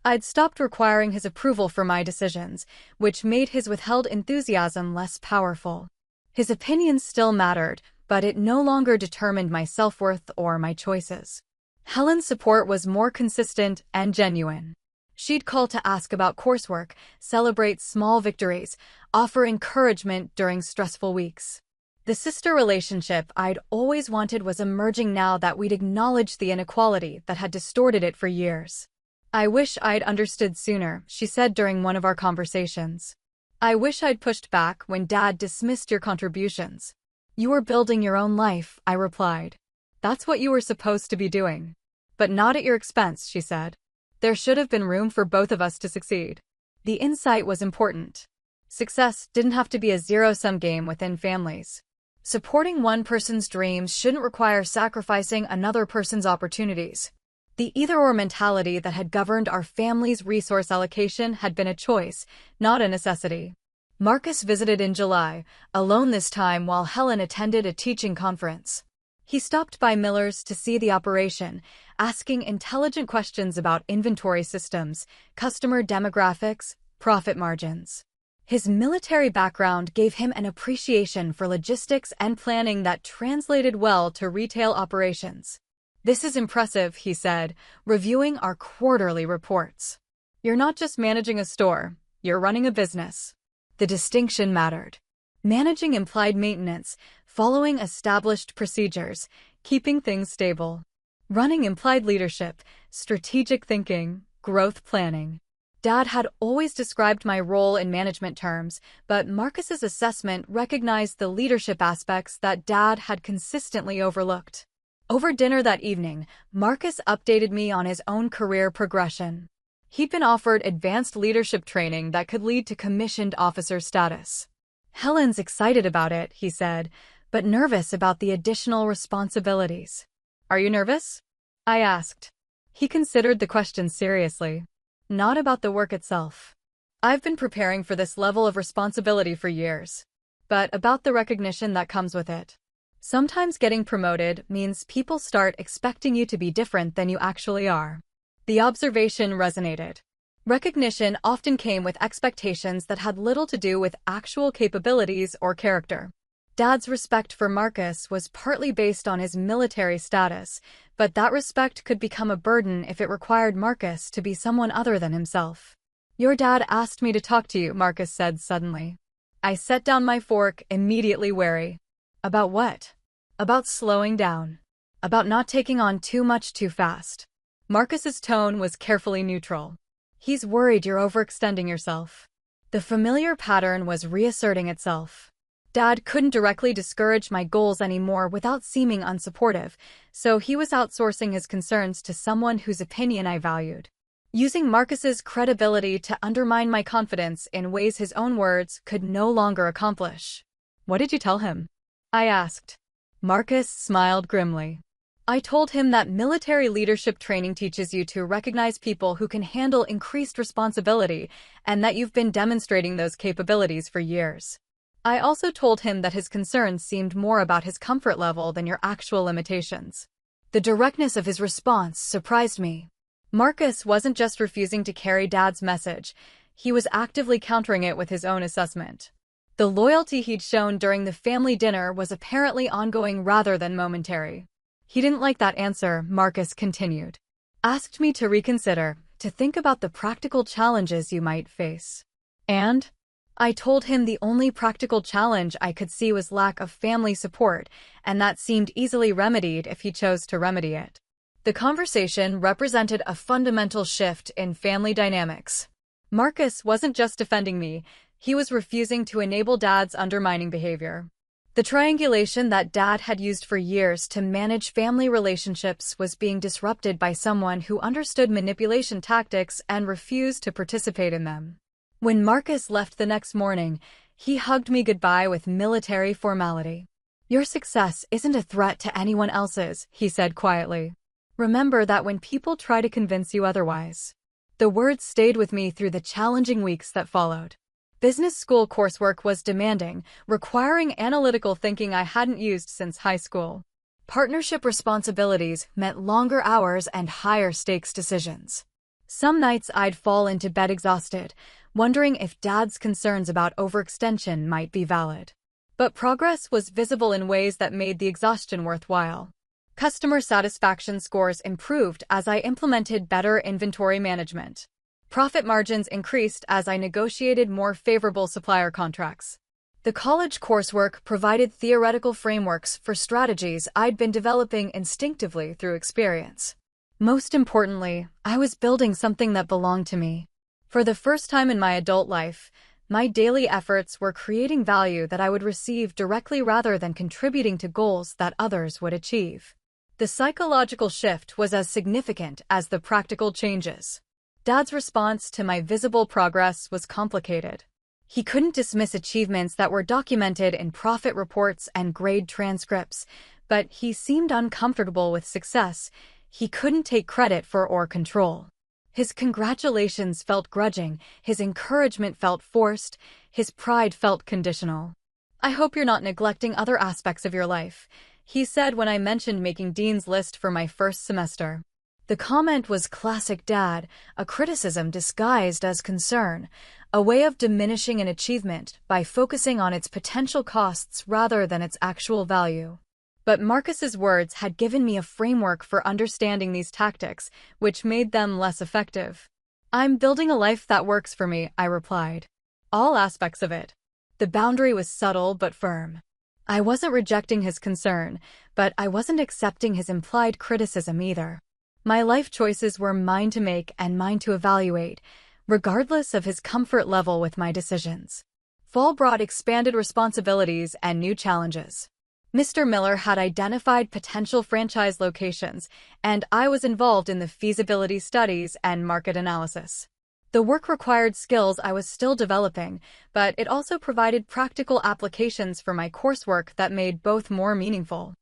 I'd stopped requiring his approval for my decisions, which made his withheld enthusiasm less powerful. His opinions still mattered, but it no longer determined my self-worth or my choices. Helen's support was more consistent and genuine. She'd call to ask about coursework, celebrate small victories, offer encouragement during stressful weeks. The sister relationship I'd always wanted was emerging now that we'd acknowledged the inequality that had distorted it for years. I wish I'd understood sooner, she said during one of our conversations. I wish I'd pushed back when Dad dismissed your contributions. You were building your own life, I replied. That's what you were supposed to be doing. But not at your expense, she said. There should have been room for both of us to succeed. The insight was important. Success didn't have to be a zero-sum game within families. Supporting one person's dreams shouldn't require sacrificing another person's opportunities. The either-or mentality that had governed our family's resource allocation had been a choice, not a necessity. Marcus visited in July, alone this time while Helen attended a teaching conference. He stopped by Miller's to see the operation, asking intelligent questions about inventory systems, customer demographics, profit margins. His military background gave him an appreciation for logistics and planning that translated well to retail operations. "This is impressive," he said, reviewing our quarterly reports. "You're not just managing a store, you're running a business." The distinction mattered. Managing implied maintenance, following established procedures, keeping things stable. Running implied leadership, strategic thinking, growth planning. Dad had always described my role in management terms, but Marcus's assessment recognized the leadership aspects that Dad had consistently overlooked. Over dinner that evening, Marcus updated me on his own career progression. He'd been offered advanced leadership training that could lead to commissioned officer status. "Helen's excited about it," he said, "but nervous about the additional responsibilities." "Are you nervous?" I asked. He considered the question seriously. "Not about the work itself. I've been preparing for this level of responsibility for years. But about the recognition that comes with it. Sometimes getting promoted means people start expecting you to be different than you actually are." The observation resonated. Recognition often came with expectations that had little to do with actual capabilities or character. Dad's respect for Marcus was partly based on his military status, but that respect could become a burden if it required Marcus to be someone other than himself. "Your dad asked me to talk to you," Marcus said suddenly. I set down my fork, immediately wary. "About what?" "About slowing down. About not taking on too much too fast." Marcus's tone was carefully neutral. "He's worried you're overextending yourself." The familiar pattern was reasserting itself. Dad couldn't directly discourage my goals anymore without seeming unsupportive, so he was outsourcing his concerns to someone whose opinion I valued. Using Marcus's credibility to undermine my confidence in ways his own words could no longer accomplish. "What did you tell him?" I asked. Marcus smiled grimly. "I told him that military leadership training teaches you to recognize people who can handle increased responsibility and that you've been demonstrating those capabilities for years." I also told him that his concerns seemed more about his comfort level than your actual limitations. The directness of his response surprised me. Marcus wasn't just refusing to carry Dad's message, he was actively countering it with his own assessment. The loyalty he'd shown during the family dinner was apparently ongoing rather than momentary. "He didn't like that answer," Marcus continued. "Asked me to reconsider, to think about the practical challenges you might face." And I told him the only practical challenge I could see was lack of family support, and that seemed easily remedied if he chose to remedy it. The conversation represented a fundamental shift in family dynamics. Marcus wasn't just defending me, he was refusing to enable Dad's undermining behavior. The triangulation that Dad had used for years to manage family relationships was being disrupted by someone who understood manipulation tactics and refused to participate in them. When Marcus left the next morning, he hugged me goodbye with military formality. "Your success isn't a threat to anyone else's," he said quietly. "Remember that when people try to convince you otherwise." The words stayed with me through the challenging weeks that followed. Business school coursework was demanding, requiring analytical thinking I hadn't used since high school. Partnership responsibilities meant longer hours and higher stakes decisions. Some nights I'd fall into bed exhausted, wondering if Dad's concerns about overextension might be valid. But progress was visible in ways that made the exhaustion worthwhile. Customer satisfaction scores improved as I implemented better inventory management. Profit margins increased as I negotiated more favorable supplier contracts. The college coursework provided theoretical frameworks for strategies I'd been developing instinctively through experience. Most importantly, I was building something that belonged to me. For the first time in my adult life, my daily efforts were creating value that I would receive directly rather than contributing to goals that others would achieve. The psychological shift was as significant as the practical changes. Dad's response to my visible progress was complicated. He couldn't dismiss achievements that were documented in profit reports and grade transcripts, but he seemed uncomfortable with success he couldn't take credit for or control. His congratulations felt grudging, his encouragement felt forced, his pride felt conditional. "I hope you're not neglecting other aspects of your life," he said when I mentioned making Dean's List for my first semester. The comment was classic dad, a criticism disguised as concern, a way of diminishing an achievement by focusing on its potential costs rather than its actual value. But Marcus's words had given me a framework for understanding these tactics, which made them less effective. "I'm building a life that works for me," I replied. "All aspects of it." The boundary was subtle but firm. I wasn't rejecting his concern, but I wasn't accepting his implied criticism either. My life choices were mine to make and mine to evaluate, regardless of his comfort level with my decisions. Fall brought expanded responsibilities and new challenges. Mr. Miller had identified potential franchise locations, and I was involved in the feasibility studies and market analysis. The work required skills I was still developing, but it also provided practical applications for my coursework that made both more meaningful.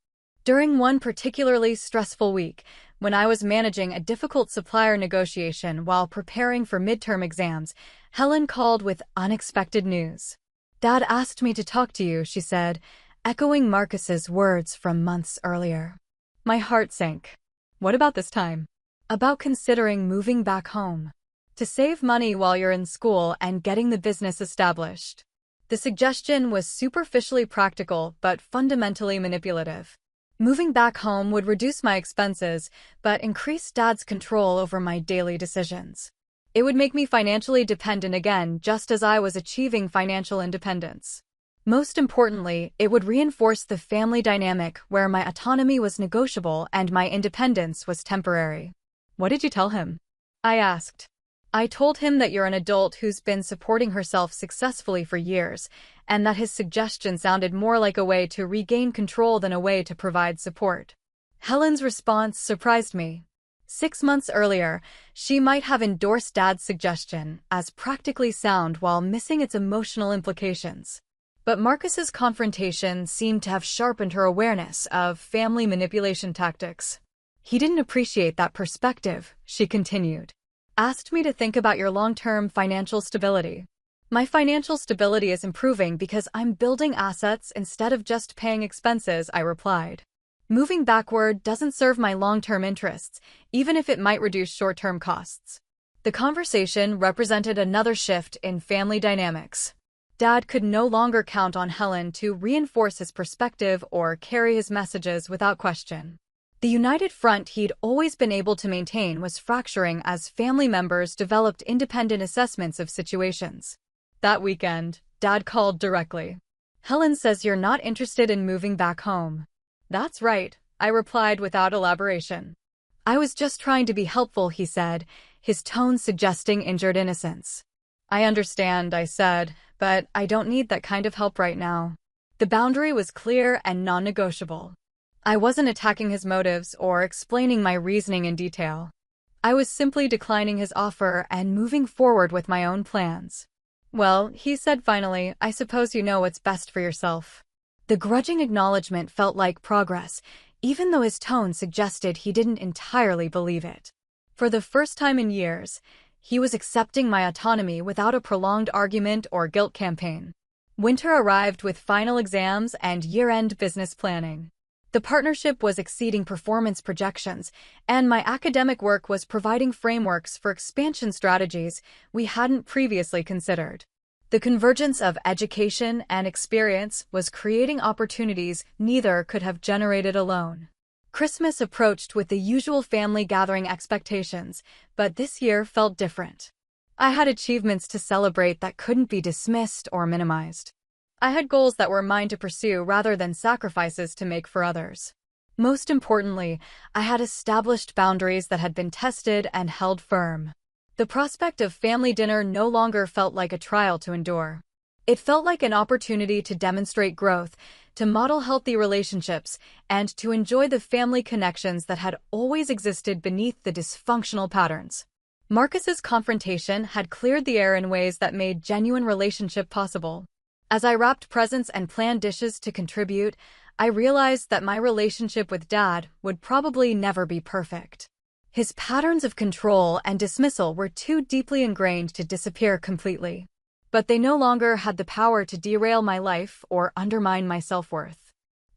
During one particularly stressful week, when I was managing a difficult supplier negotiation while preparing for midterm exams, Helen called with unexpected news. "Dad asked me to talk to you," she said, echoing Marcus's words from months earlier. My heart sank. "What about this time?" "About considering moving back home. To save money while you're in school and getting the business established." The suggestion was superficially practical but fundamentally manipulative. Moving back home would reduce my expenses, but increase Dad's control over my daily decisions. It would make me financially dependent again, just as I was achieving financial independence. Most importantly, it would reinforce the family dynamic where my autonomy was negotiable and my independence was temporary. "What did you tell him?" I asked. "I told him that you're an adult who's been supporting herself successfully for years, and that his suggestion sounded more like a way to regain control than a way to provide support." Helen's response surprised me. 6 months earlier, she might have endorsed Dad's suggestion as practically sound while missing its emotional implications. But Marcus's confrontation seemed to have sharpened her awareness of family manipulation tactics. "He didn't appreciate that perspective," she continued. "Asked me to think about your long-term financial stability." "My financial stability is improving because I'm building assets instead of just paying expenses," I replied. "Moving backward doesn't serve my long-term interests, even if it might reduce short-term costs." The conversation represented another shift in family dynamics. Dad could no longer count on Helen to reinforce his perspective or carry his messages without question. The united front he'd always been able to maintain was fracturing as family members developed independent assessments of situations. That weekend, Dad called directly. "Helen says you're not interested in moving back home." "That's right," I replied without elaboration. "I was just trying to be helpful," he said, his tone suggesting injured innocence. "I understand," I said, "but I don't need that kind of help right now." The boundary was clear and non-negotiable. I wasn't attacking his motives or explaining my reasoning in detail. I was simply declining his offer and moving forward with my own plans. "Well," he said finally, "I suppose you know what's best for yourself." The grudging acknowledgement felt like progress, even though his tone suggested he didn't entirely believe it. For the first time in years, he was accepting my autonomy without a prolonged argument or guilt campaign. Winter arrived with final exams and year-end business planning. The partnership was exceeding performance projections, and my academic work was providing frameworks for expansion strategies we hadn't previously considered. The convergence of education and experience was creating opportunities neither could have generated alone. Christmas approached with the usual family gathering expectations, but this year felt different. I had achievements to celebrate that couldn't be dismissed or minimized. I had goals that were mine to pursue rather than sacrifices to make for others. Most importantly, I had established boundaries that had been tested and held firm. The prospect of family dinner no longer felt like a trial to endure. It felt like an opportunity to demonstrate growth, to model healthy relationships, and to enjoy the family connections that had always existed beneath the dysfunctional patterns. Marcus's confrontation had cleared the air in ways that made genuine relationship possible. As I wrapped presents and planned dishes to contribute, I realized that my relationship with Dad would probably never be perfect. His patterns of control and dismissal were too deeply ingrained to disappear completely. But they no longer had the power to derail my life or undermine my self-worth.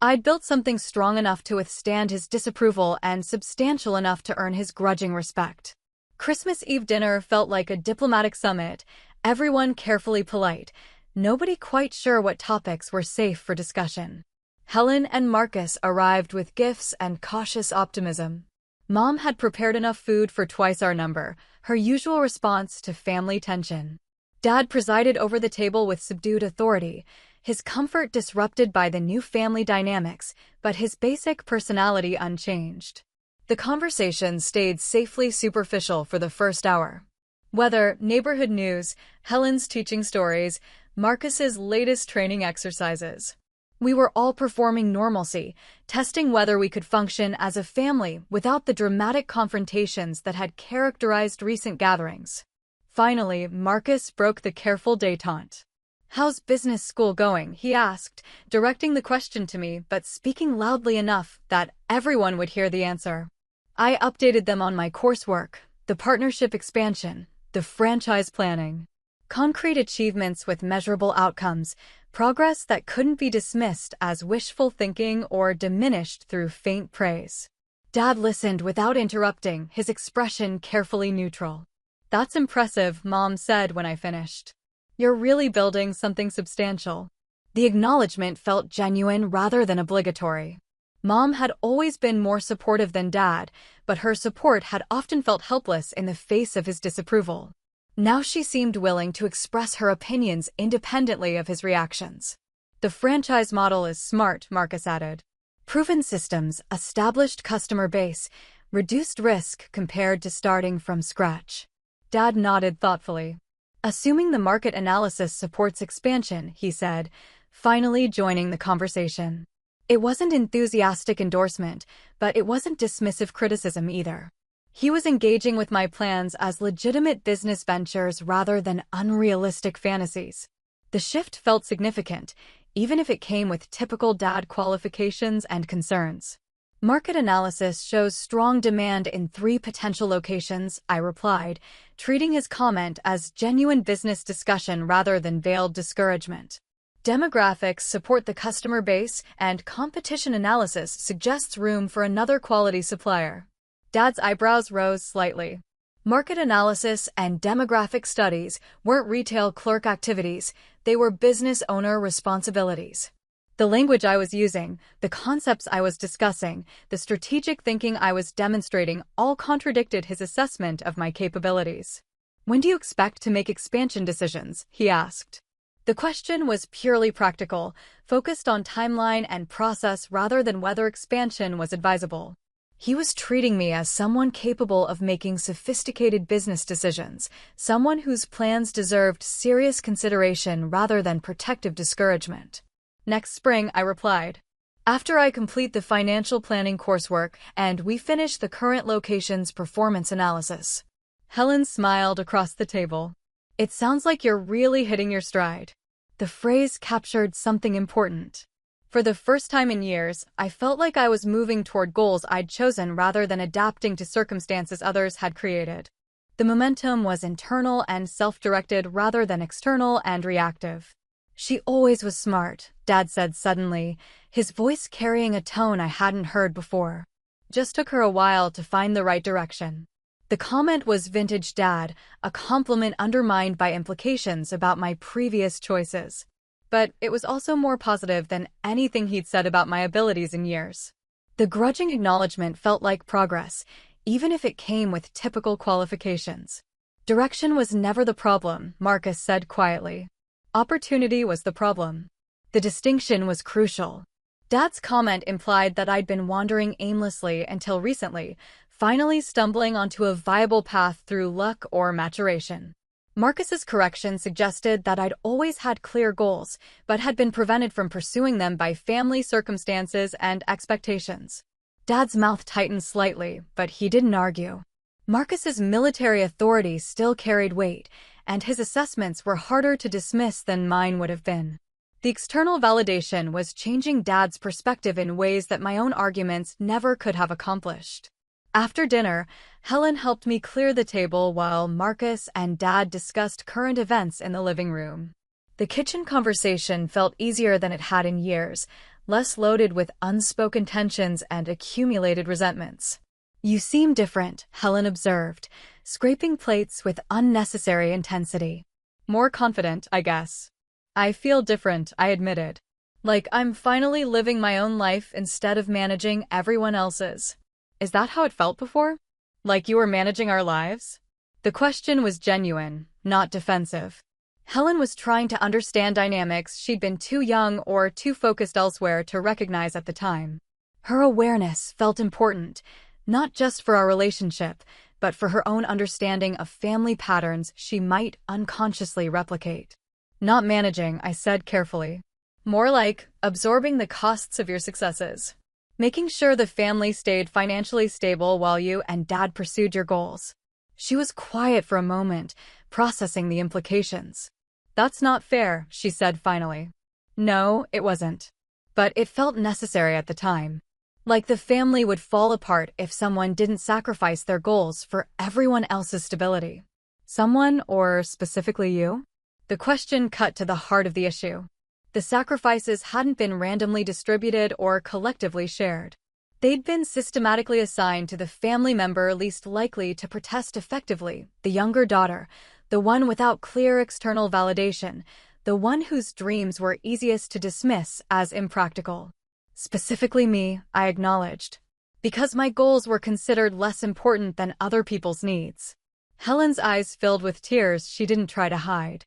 I'd built something strong enough to withstand his disapproval and substantial enough to earn his grudging respect. Christmas Eve dinner felt like a diplomatic summit, everyone carefully polite, nobody quite sure what topics were safe for discussion. Helen and Marcus arrived with gifts and cautious optimism. Mom had prepared enough food for twice our number, her usual response to family tension. Dad presided over the table with subdued authority, his comfort disrupted by the new family dynamics, but his basic personality unchanged. The conversation stayed safely superficial for the first hour. Weather, neighborhood news, Helen's teaching stories, Marcus's latest training exercises. We were all performing normalcy, testing whether we could function as a family without the dramatic confrontations that had characterized recent gatherings. Finally, Marcus broke the careful détente. "How's business school going?" he asked, directing the question to me but speaking loudly enough that everyone would hear the answer. I updated them on my coursework, the partnership expansion, the franchise planning. Concrete achievements with measurable outcomes, progress that couldn't be dismissed as wishful thinking or diminished through faint praise. Dad listened without interrupting, his expression carefully neutral. "That's impressive," Mom said when I finished. "You're really building something substantial." The acknowledgement felt genuine rather than obligatory. Mom had always been more supportive than Dad, but her support had often felt helpless in the face of his disapproval. Now she seemed willing to express her opinions independently of his reactions. "The franchise model is smart," Marcus added. "Proven systems, established customer base, reduced risk compared to starting from scratch." Dad nodded thoughtfully. "Assuming the market analysis supports expansion," he said, finally joining the conversation. It wasn't enthusiastic endorsement, but it wasn't dismissive criticism either. He was engaging with my plans as legitimate business ventures rather than unrealistic fantasies. The shift felt significant, even if it came with typical Dad qualifications and concerns. "Market analysis shows strong demand in 3 potential locations," I replied, treating his comment as genuine business discussion rather than veiled discouragement. "Demographics support the customer base, and competition analysis suggests room for another quality supplier." Dad's eyebrows rose slightly. Market analysis and demographic studies weren't retail clerk activities, they were business owner responsibilities. The language I was using, the concepts I was discussing, the strategic thinking I was demonstrating all contradicted his assessment of my capabilities. "When do you expect to make expansion decisions?" he asked. The question was purely practical, focused on timeline and process rather than whether expansion was advisable. He was treating me as someone capable of making sophisticated business decisions, someone whose plans deserved serious consideration rather than protective discouragement. "Next spring," I replied. "After I complete the financial planning coursework and we finish the current location's performance analysis." Helen smiled across the table. "It sounds like you're really hitting your stride." The phrase captured something important. For the first time in years, I felt like I was moving toward goals I'd chosen rather than adapting to circumstances others had created. The momentum was internal and self-directed rather than external and reactive. "She always was smart," Dad said suddenly, his voice carrying a tone I hadn't heard before. "Just took her a while to find the right direction." The comment was vintage Dad, a compliment undermined by implications about my previous choices. But it was also more positive than anything he'd said about my abilities in years. The grudging acknowledgement felt like progress, even if it came with typical qualifications. "Direction was never the problem," Marcus said quietly. "Opportunity was the problem." The distinction was crucial. Dad's comment implied that I'd been wandering aimlessly until recently, finally stumbling onto a viable path through luck or maturation. Marcus's correction suggested that I'd always had clear goals, but had been prevented from pursuing them by family circumstances and expectations. Dad's mouth tightened slightly, but he didn't argue. Marcus's military authority still carried weight, and his assessments were harder to dismiss than mine would have been. The external validation was changing Dad's perspective in ways that my own arguments never could have accomplished. After dinner, Helen helped me clear the table while Marcus and Dad discussed current events in the living room. The kitchen conversation felt easier than it had in years, less loaded with unspoken tensions and accumulated resentments. You seem different, Helen observed, scraping plates with unnecessary intensity. More confident, I guess. I feel different, I admitted. Like I'm finally living my own life instead of managing everyone else's. Is that how it felt before? Like you were managing our lives? The question was genuine, not defensive. Helen was trying to understand dynamics she'd been too young or too focused elsewhere to recognize at the time. Her awareness felt important, not just for our relationship, but for her own understanding of family patterns she might unconsciously replicate. Not managing, I said carefully. More like absorbing the costs of your successes. Making sure the family stayed financially stable while you and Dad pursued your goals. She was quiet for a moment, processing the implications. That's not fair, she said finally. No, it wasn't. But it felt necessary at the time. Like the family would fall apart if someone didn't sacrifice their goals for everyone else's stability. Someone, or specifically you? The question cut to the heart of the issue. The sacrifices hadn't been randomly distributed or collectively shared. They'd been systematically assigned to the family member least likely to protest effectively, the younger daughter, the one without clear external validation, the one whose dreams were easiest to dismiss as impractical. Specifically me, I acknowledged. Because my goals were considered less important than other people's needs. Helen's eyes filled with tears she didn't try to hide.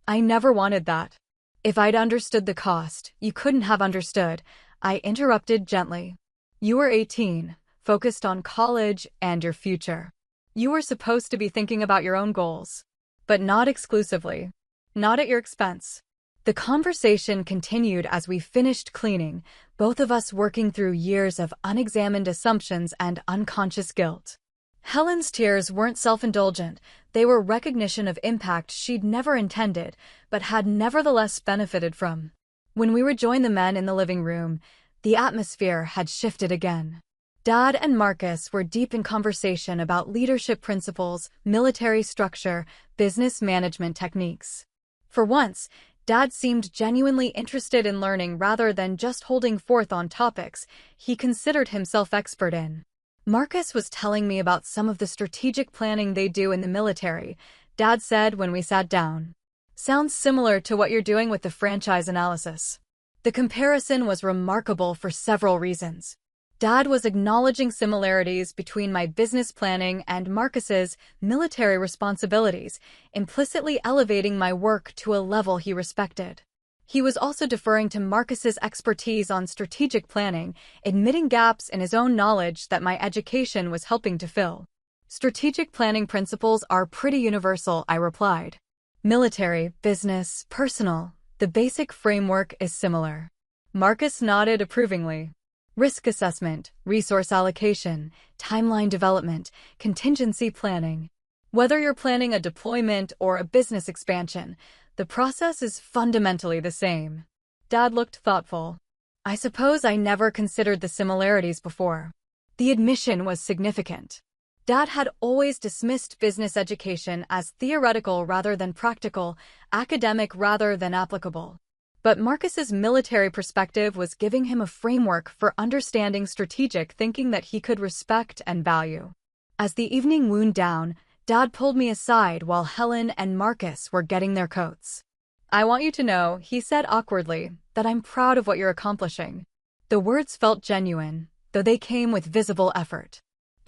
I never wanted that. If I'd understood the cost, you couldn't have understood, I interrupted gently. You were 18, focused on college and your future. You were supposed to be thinking about your own goals. But not exclusively. Not at your expense. The conversation continued as we finished cleaning, both of us working through years of unexamined assumptions and unconscious guilt. Helen's tears weren't self-indulgent, they were recognition of impact she'd never intended, but had nevertheless benefited from. When we rejoined the men in the living room, the atmosphere had shifted again. Dad and Marcus were deep in conversation about leadership principles, military structure, business management techniques. For once, Dad seemed genuinely interested in learning rather than just holding forth on topics he considered himself expert in. Marcus was telling me about some of the strategic planning they do in the military, Dad said when we sat down. Sounds similar to what you're doing with the franchise analysis. The comparison was remarkable for several reasons. Dad was acknowledging similarities between my business planning and Marcus's military responsibilities, implicitly elevating my work to a level he respected. He was also deferring to Marcus's expertise on strategic planning, admitting gaps in his own knowledge that my education was helping to fill. Strategic planning principles are pretty universal, I replied. Military, business, personal, the basic framework is similar. Marcus nodded approvingly. Risk assessment, resource allocation, timeline development, contingency planning. Whether you're planning a deployment or a business expansion, the process is fundamentally the same. Dad looked thoughtful. I suppose I never considered the similarities before. The admission was significant. Dad had always dismissed business education as theoretical rather than practical, academic rather than applicable. But Marcus's military perspective was giving him a framework for understanding strategic thinking that he could respect and value. As the evening wound down, Dad pulled me aside while Helen and Marcus were getting their coats. I want you to know, he said awkwardly, that I'm proud of what you're accomplishing. The words felt genuine, though they came with visible effort.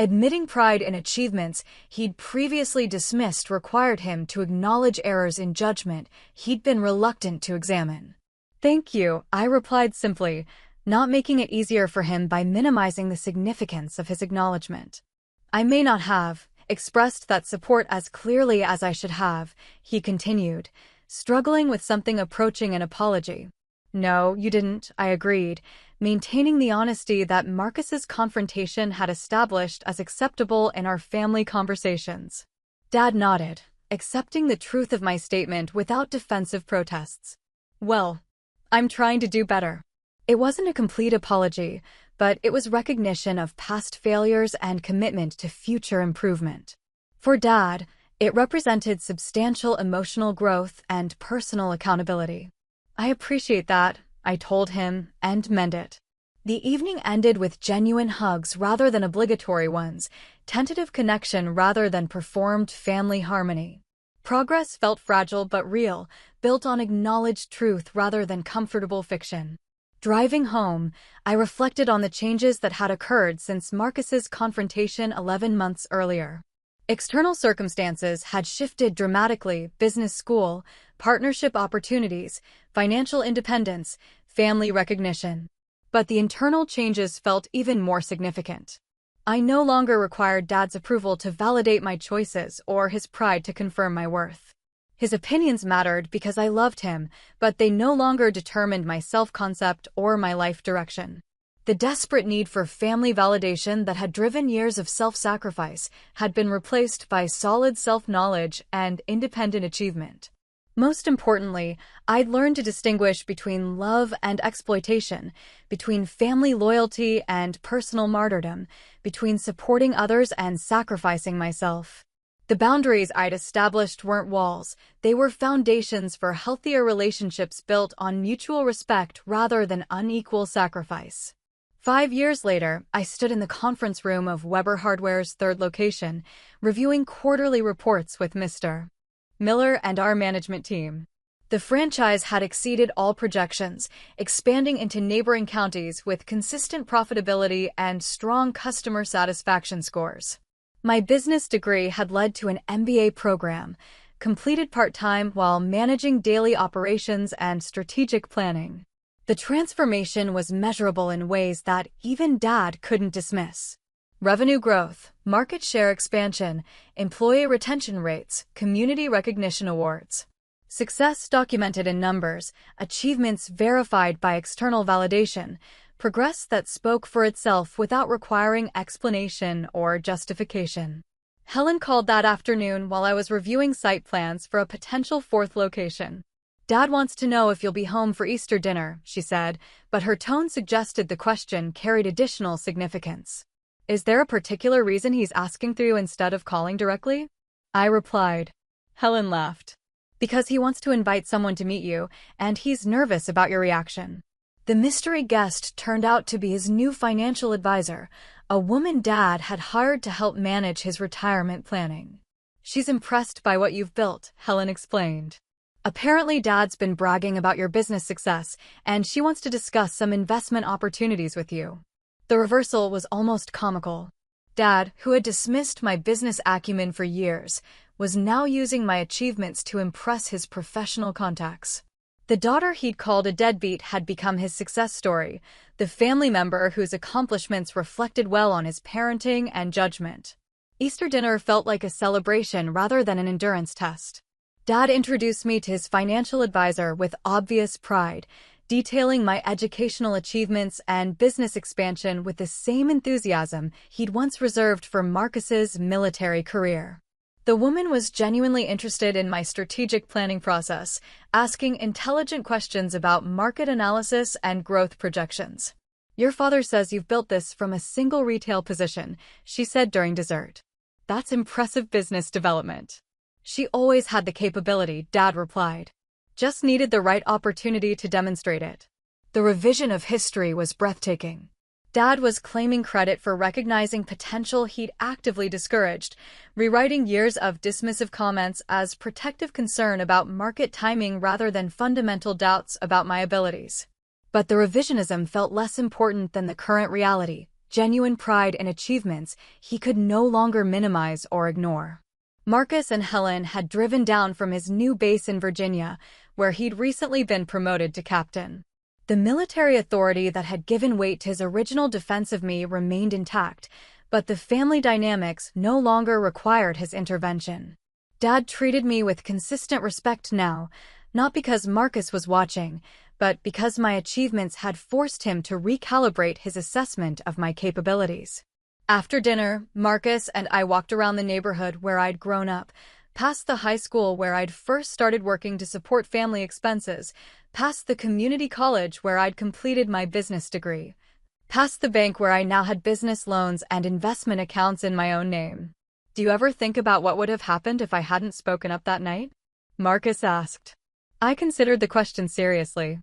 Admitting pride in achievements he'd previously dismissed required him to acknowledge errors in judgment he'd been reluctant to examine. Thank you, I replied simply, not making it easier for him by minimizing the significance of his acknowledgement. I may not have expressed that support as clearly as I should have, he continued, struggling with something approaching an apology. No, you didn't, I agreed, maintaining the honesty that Marcus's confrontation had established as acceptable in our family conversations. Dad nodded, accepting the truth of my statement without defensive protests. Well, I'm trying to do better. It wasn't a complete apology, but it was recognition of past failures and commitment to future improvement. For Dad, it represented substantial emotional growth and personal accountability. I appreciate that, I told him, and meant it. The evening ended with genuine hugs rather than obligatory ones, tentative connection rather than performed family harmony. Progress felt fragile but real, built on acknowledged truth rather than comfortable fiction. Driving home, I reflected on the changes that had occurred since Marcus's confrontation 11 months earlier. External circumstances had shifted dramatically: business school, partnership opportunities, financial independence, family recognition. But the internal changes felt even more significant. I no longer required Dad's approval to validate my choices or his pride to confirm my worth. His opinions mattered because I loved him, but they no longer determined my self-concept or my life direction. The desperate need for family validation that had driven years of self-sacrifice had been replaced by solid self-knowledge and independent achievement. Most importantly, I'd learned to distinguish between love and exploitation, between family loyalty and personal martyrdom, between supporting others and sacrificing myself. The boundaries I'd established weren't walls, they were foundations for healthier relationships built on mutual respect rather than unequal sacrifice. 5 years later, I stood in the conference room of Weber Hardware's third location, reviewing quarterly reports with Mr. Miller and our management team. The franchise had exceeded all projections, expanding into neighboring counties with consistent profitability and strong customer satisfaction scores. My business degree had led to an MBA program, completed part-time while managing daily operations and strategic planning. The transformation was measurable in ways that even Dad couldn't dismiss. Revenue growth, market share expansion, employee retention rates, community recognition awards. Success documented in numbers, achievements verified by external validation, progress that spoke for itself without requiring explanation or justification. Helen called that afternoon while I was reviewing site plans for a potential fourth location. Dad wants to know if you'll be home for Easter dinner, she said, but her tone suggested the question carried additional significance. Is there a particular reason he's asking through you instead of calling directly? I replied. Helen laughed. Because he wants to invite someone to meet you, and he's nervous about your reaction. The mystery guest turned out to be his new financial advisor, a woman Dad had hired to help manage his retirement planning. She's impressed by what you've built, Helen explained. Apparently Dad's been bragging about your business success, and she wants to discuss some investment opportunities with you. The reversal was almost comical. Dad, who had dismissed my business acumen for years, was now using my achievements to impress his professional contacts. The daughter he'd called a deadbeat had become his success story, the family member whose accomplishments reflected well on his parenting and judgment. Easter dinner felt like a celebration rather than an endurance test. Dad introduced me to his financial advisor with obvious pride, detailing my educational achievements and business expansion with the same enthusiasm he'd once reserved for Marcus's military career. The woman was genuinely interested in my strategic planning process, asking intelligent questions about market analysis and growth projections. Your father says you've built this from a single retail position, she said during dessert. That's impressive business development. She always had the capability, Dad replied. Just needed the right opportunity to demonstrate it. The revision of history was breathtaking. Dad was claiming credit for recognizing potential he'd actively discouraged, rewriting years of dismissive comments as protective concern about market timing rather than fundamental doubts about my abilities. But the revisionism felt less important than the current reality, genuine pride in achievements he could no longer minimize or ignore. Marcus and Helen had driven down from his new base in Virginia, where he'd recently been promoted to captain. The military authority that had given weight to his original defense of me remained intact, but the family dynamics no longer required his intervention. Dad treated me with consistent respect now, not because Marcus was watching, but because my achievements had forced him to recalibrate his assessment of my capabilities. After dinner, Marcus and I walked around the neighborhood where I'd grown up, past the high school where I'd first started working to support family expenses, past the community college where I'd completed my business degree, past the bank where I now had business loans and investment accounts in my own name. Do you ever think about what would have happened if I hadn't spoken up that night? Marcus asked. I considered the question seriously.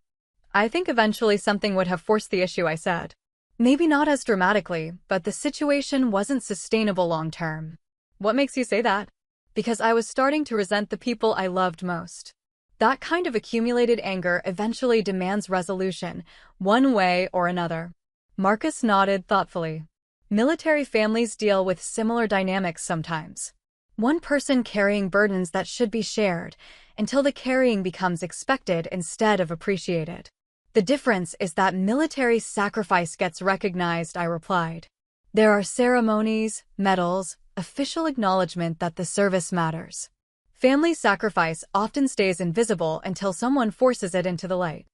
I think eventually something would have forced the issue, I said. Maybe not as dramatically, but the situation wasn't sustainable long term. What makes you say that? Because I was starting to resent the people I loved most. That kind of accumulated anger eventually demands resolution, one way or another. Marcus nodded thoughtfully. Military families deal with similar dynamics sometimes. One person carrying burdens that should be shared, until the carrying becomes expected instead of appreciated. The difference is that military sacrifice gets recognized, I replied. There are ceremonies, medals, official acknowledgement that the service matters. Family sacrifice often stays invisible until someone forces it into the light.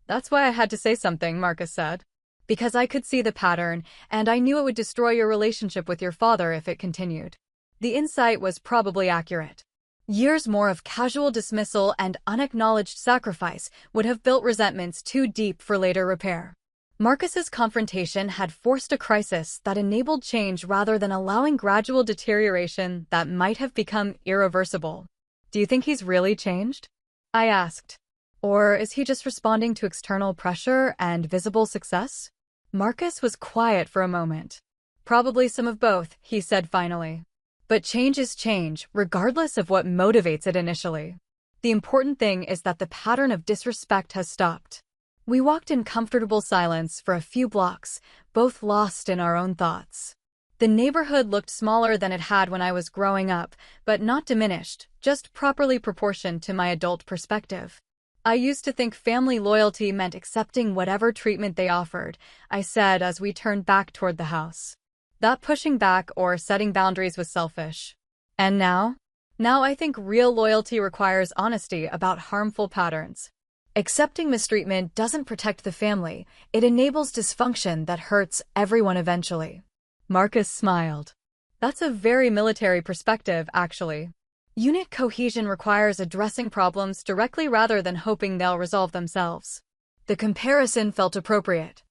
That's why I had to say something, Marcus said. Because I could see the pattern, and I knew it would destroy your relationship with your father if it continued. The insight was probably accurate. Years more of casual dismissal and unacknowledged sacrifice would have built resentments too deep for later repair. Marcus's confrontation had forced a crisis that enabled change rather than allowing gradual deterioration that might have become irreversible. Do you think he's really changed? I asked. Or is he just responding to external pressure and visible success? Marcus was quiet for a moment. Probably some of both, he said finally. But change is change, regardless of what motivates it initially. The important thing is that the pattern of disrespect has stopped. We walked in comfortable silence for a few blocks, both lost in our own thoughts. The neighborhood looked smaller than it had when I was growing up, but not diminished, just properly proportioned to my adult perspective. I used to think family loyalty meant accepting whatever treatment they offered, I said as we turned back toward the house. That pushing back or setting boundaries was selfish. And now? Now I think real loyalty requires honesty about harmful patterns. Accepting mistreatment doesn't protect the family, it enables dysfunction that hurts everyone eventually. Marcus smiled. That's a very military perspective, actually. Unit cohesion requires addressing problems directly rather than hoping they'll resolve themselves. The comparison felt appropriate.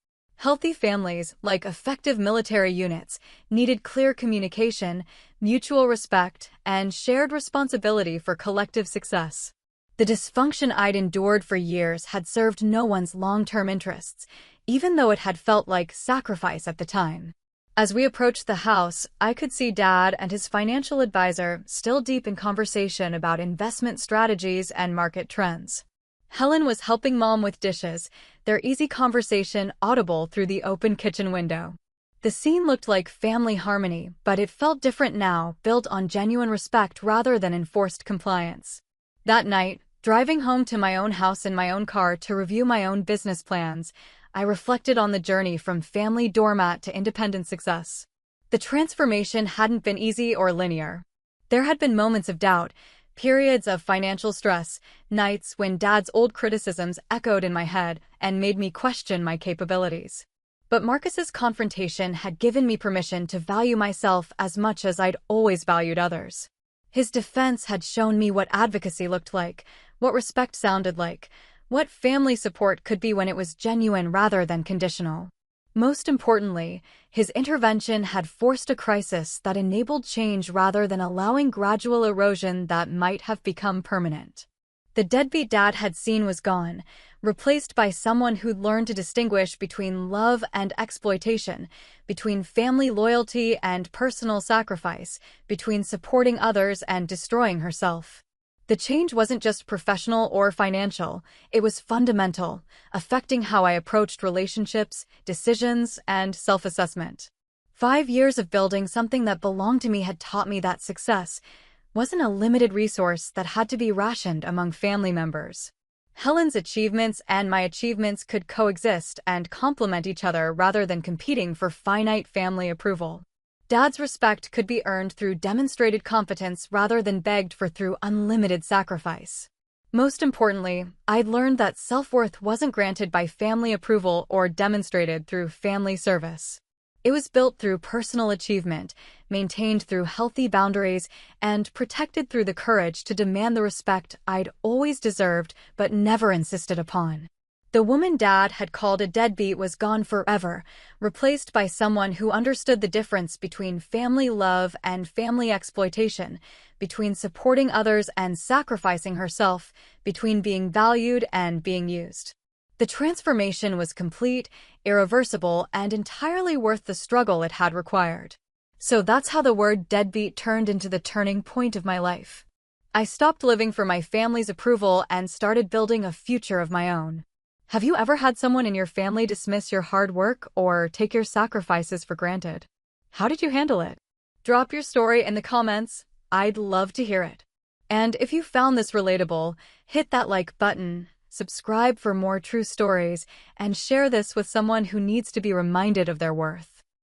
Healthy families, like effective military units, needed clear communication, mutual respect, and shared responsibility for collective success. The dysfunction I'd endured for years had served no one's long-term interests, even though it had felt like sacrifice at the time. As we approached the house, I could see Dad and his financial advisor still deep in conversation about investment strategies and market trends. Helen was helping Mom with dishes, their easy conversation audible through the open kitchen window. The scene looked like family harmony, but it felt different now, built on genuine respect rather than enforced compliance. That night, driving home to my own house in my own car to review my own business plans, I reflected on the journey from family doormat to independent success. The transformation hadn't been easy or linear. There had been moments of doubt, periods of financial stress, nights when Dad's old criticisms echoed in my head and made me question my capabilities. But Marcus's confrontation had given me permission to value myself as much as I'd always valued others. His defense had shown me what advocacy looked like, what respect sounded like, what family support could be when it was genuine rather than conditional. Most importantly, his intervention had forced a crisis that enabled change rather than allowing gradual erosion that might have become permanent. The deadbeat Dad had seen was gone, replaced by someone who'd learned to distinguish between love and exploitation, between family loyalty and personal sacrifice, between supporting others and destroying herself. The change wasn't just professional or financial, it was fundamental, affecting how I approached relationships, decisions, and self-assessment. 5 years of building something that belonged to me had taught me that success wasn't a limited resource that had to be rationed among family members. Helen's achievements and my achievements could coexist and complement each other rather than competing for finite family approval. Dad's respect could be earned through demonstrated competence rather than begged for through unlimited sacrifice. Most importantly, I'd learned that self-worth wasn't granted by family approval or demonstrated through family service. It was built through personal achievement, maintained through healthy boundaries, and protected through the courage to demand the respect I'd always deserved but never insisted upon. The woman Dad had called a deadbeat was gone forever, replaced by someone who understood the difference between family love and family exploitation, between supporting others and sacrificing herself, between being valued and being used. The transformation was complete, irreversible, and entirely worth the struggle it had required. So that's how the word deadbeat turned into the turning point of my life. I stopped living for my family's approval and started building a future of my own. Have you ever had someone in your family dismiss your hard work or take your sacrifices for granted? How did you handle it? Drop your story in the comments. I'd love to hear it. And if you found this relatable, hit that like button, subscribe for more true stories, and share this with someone who needs to be reminded of their worth.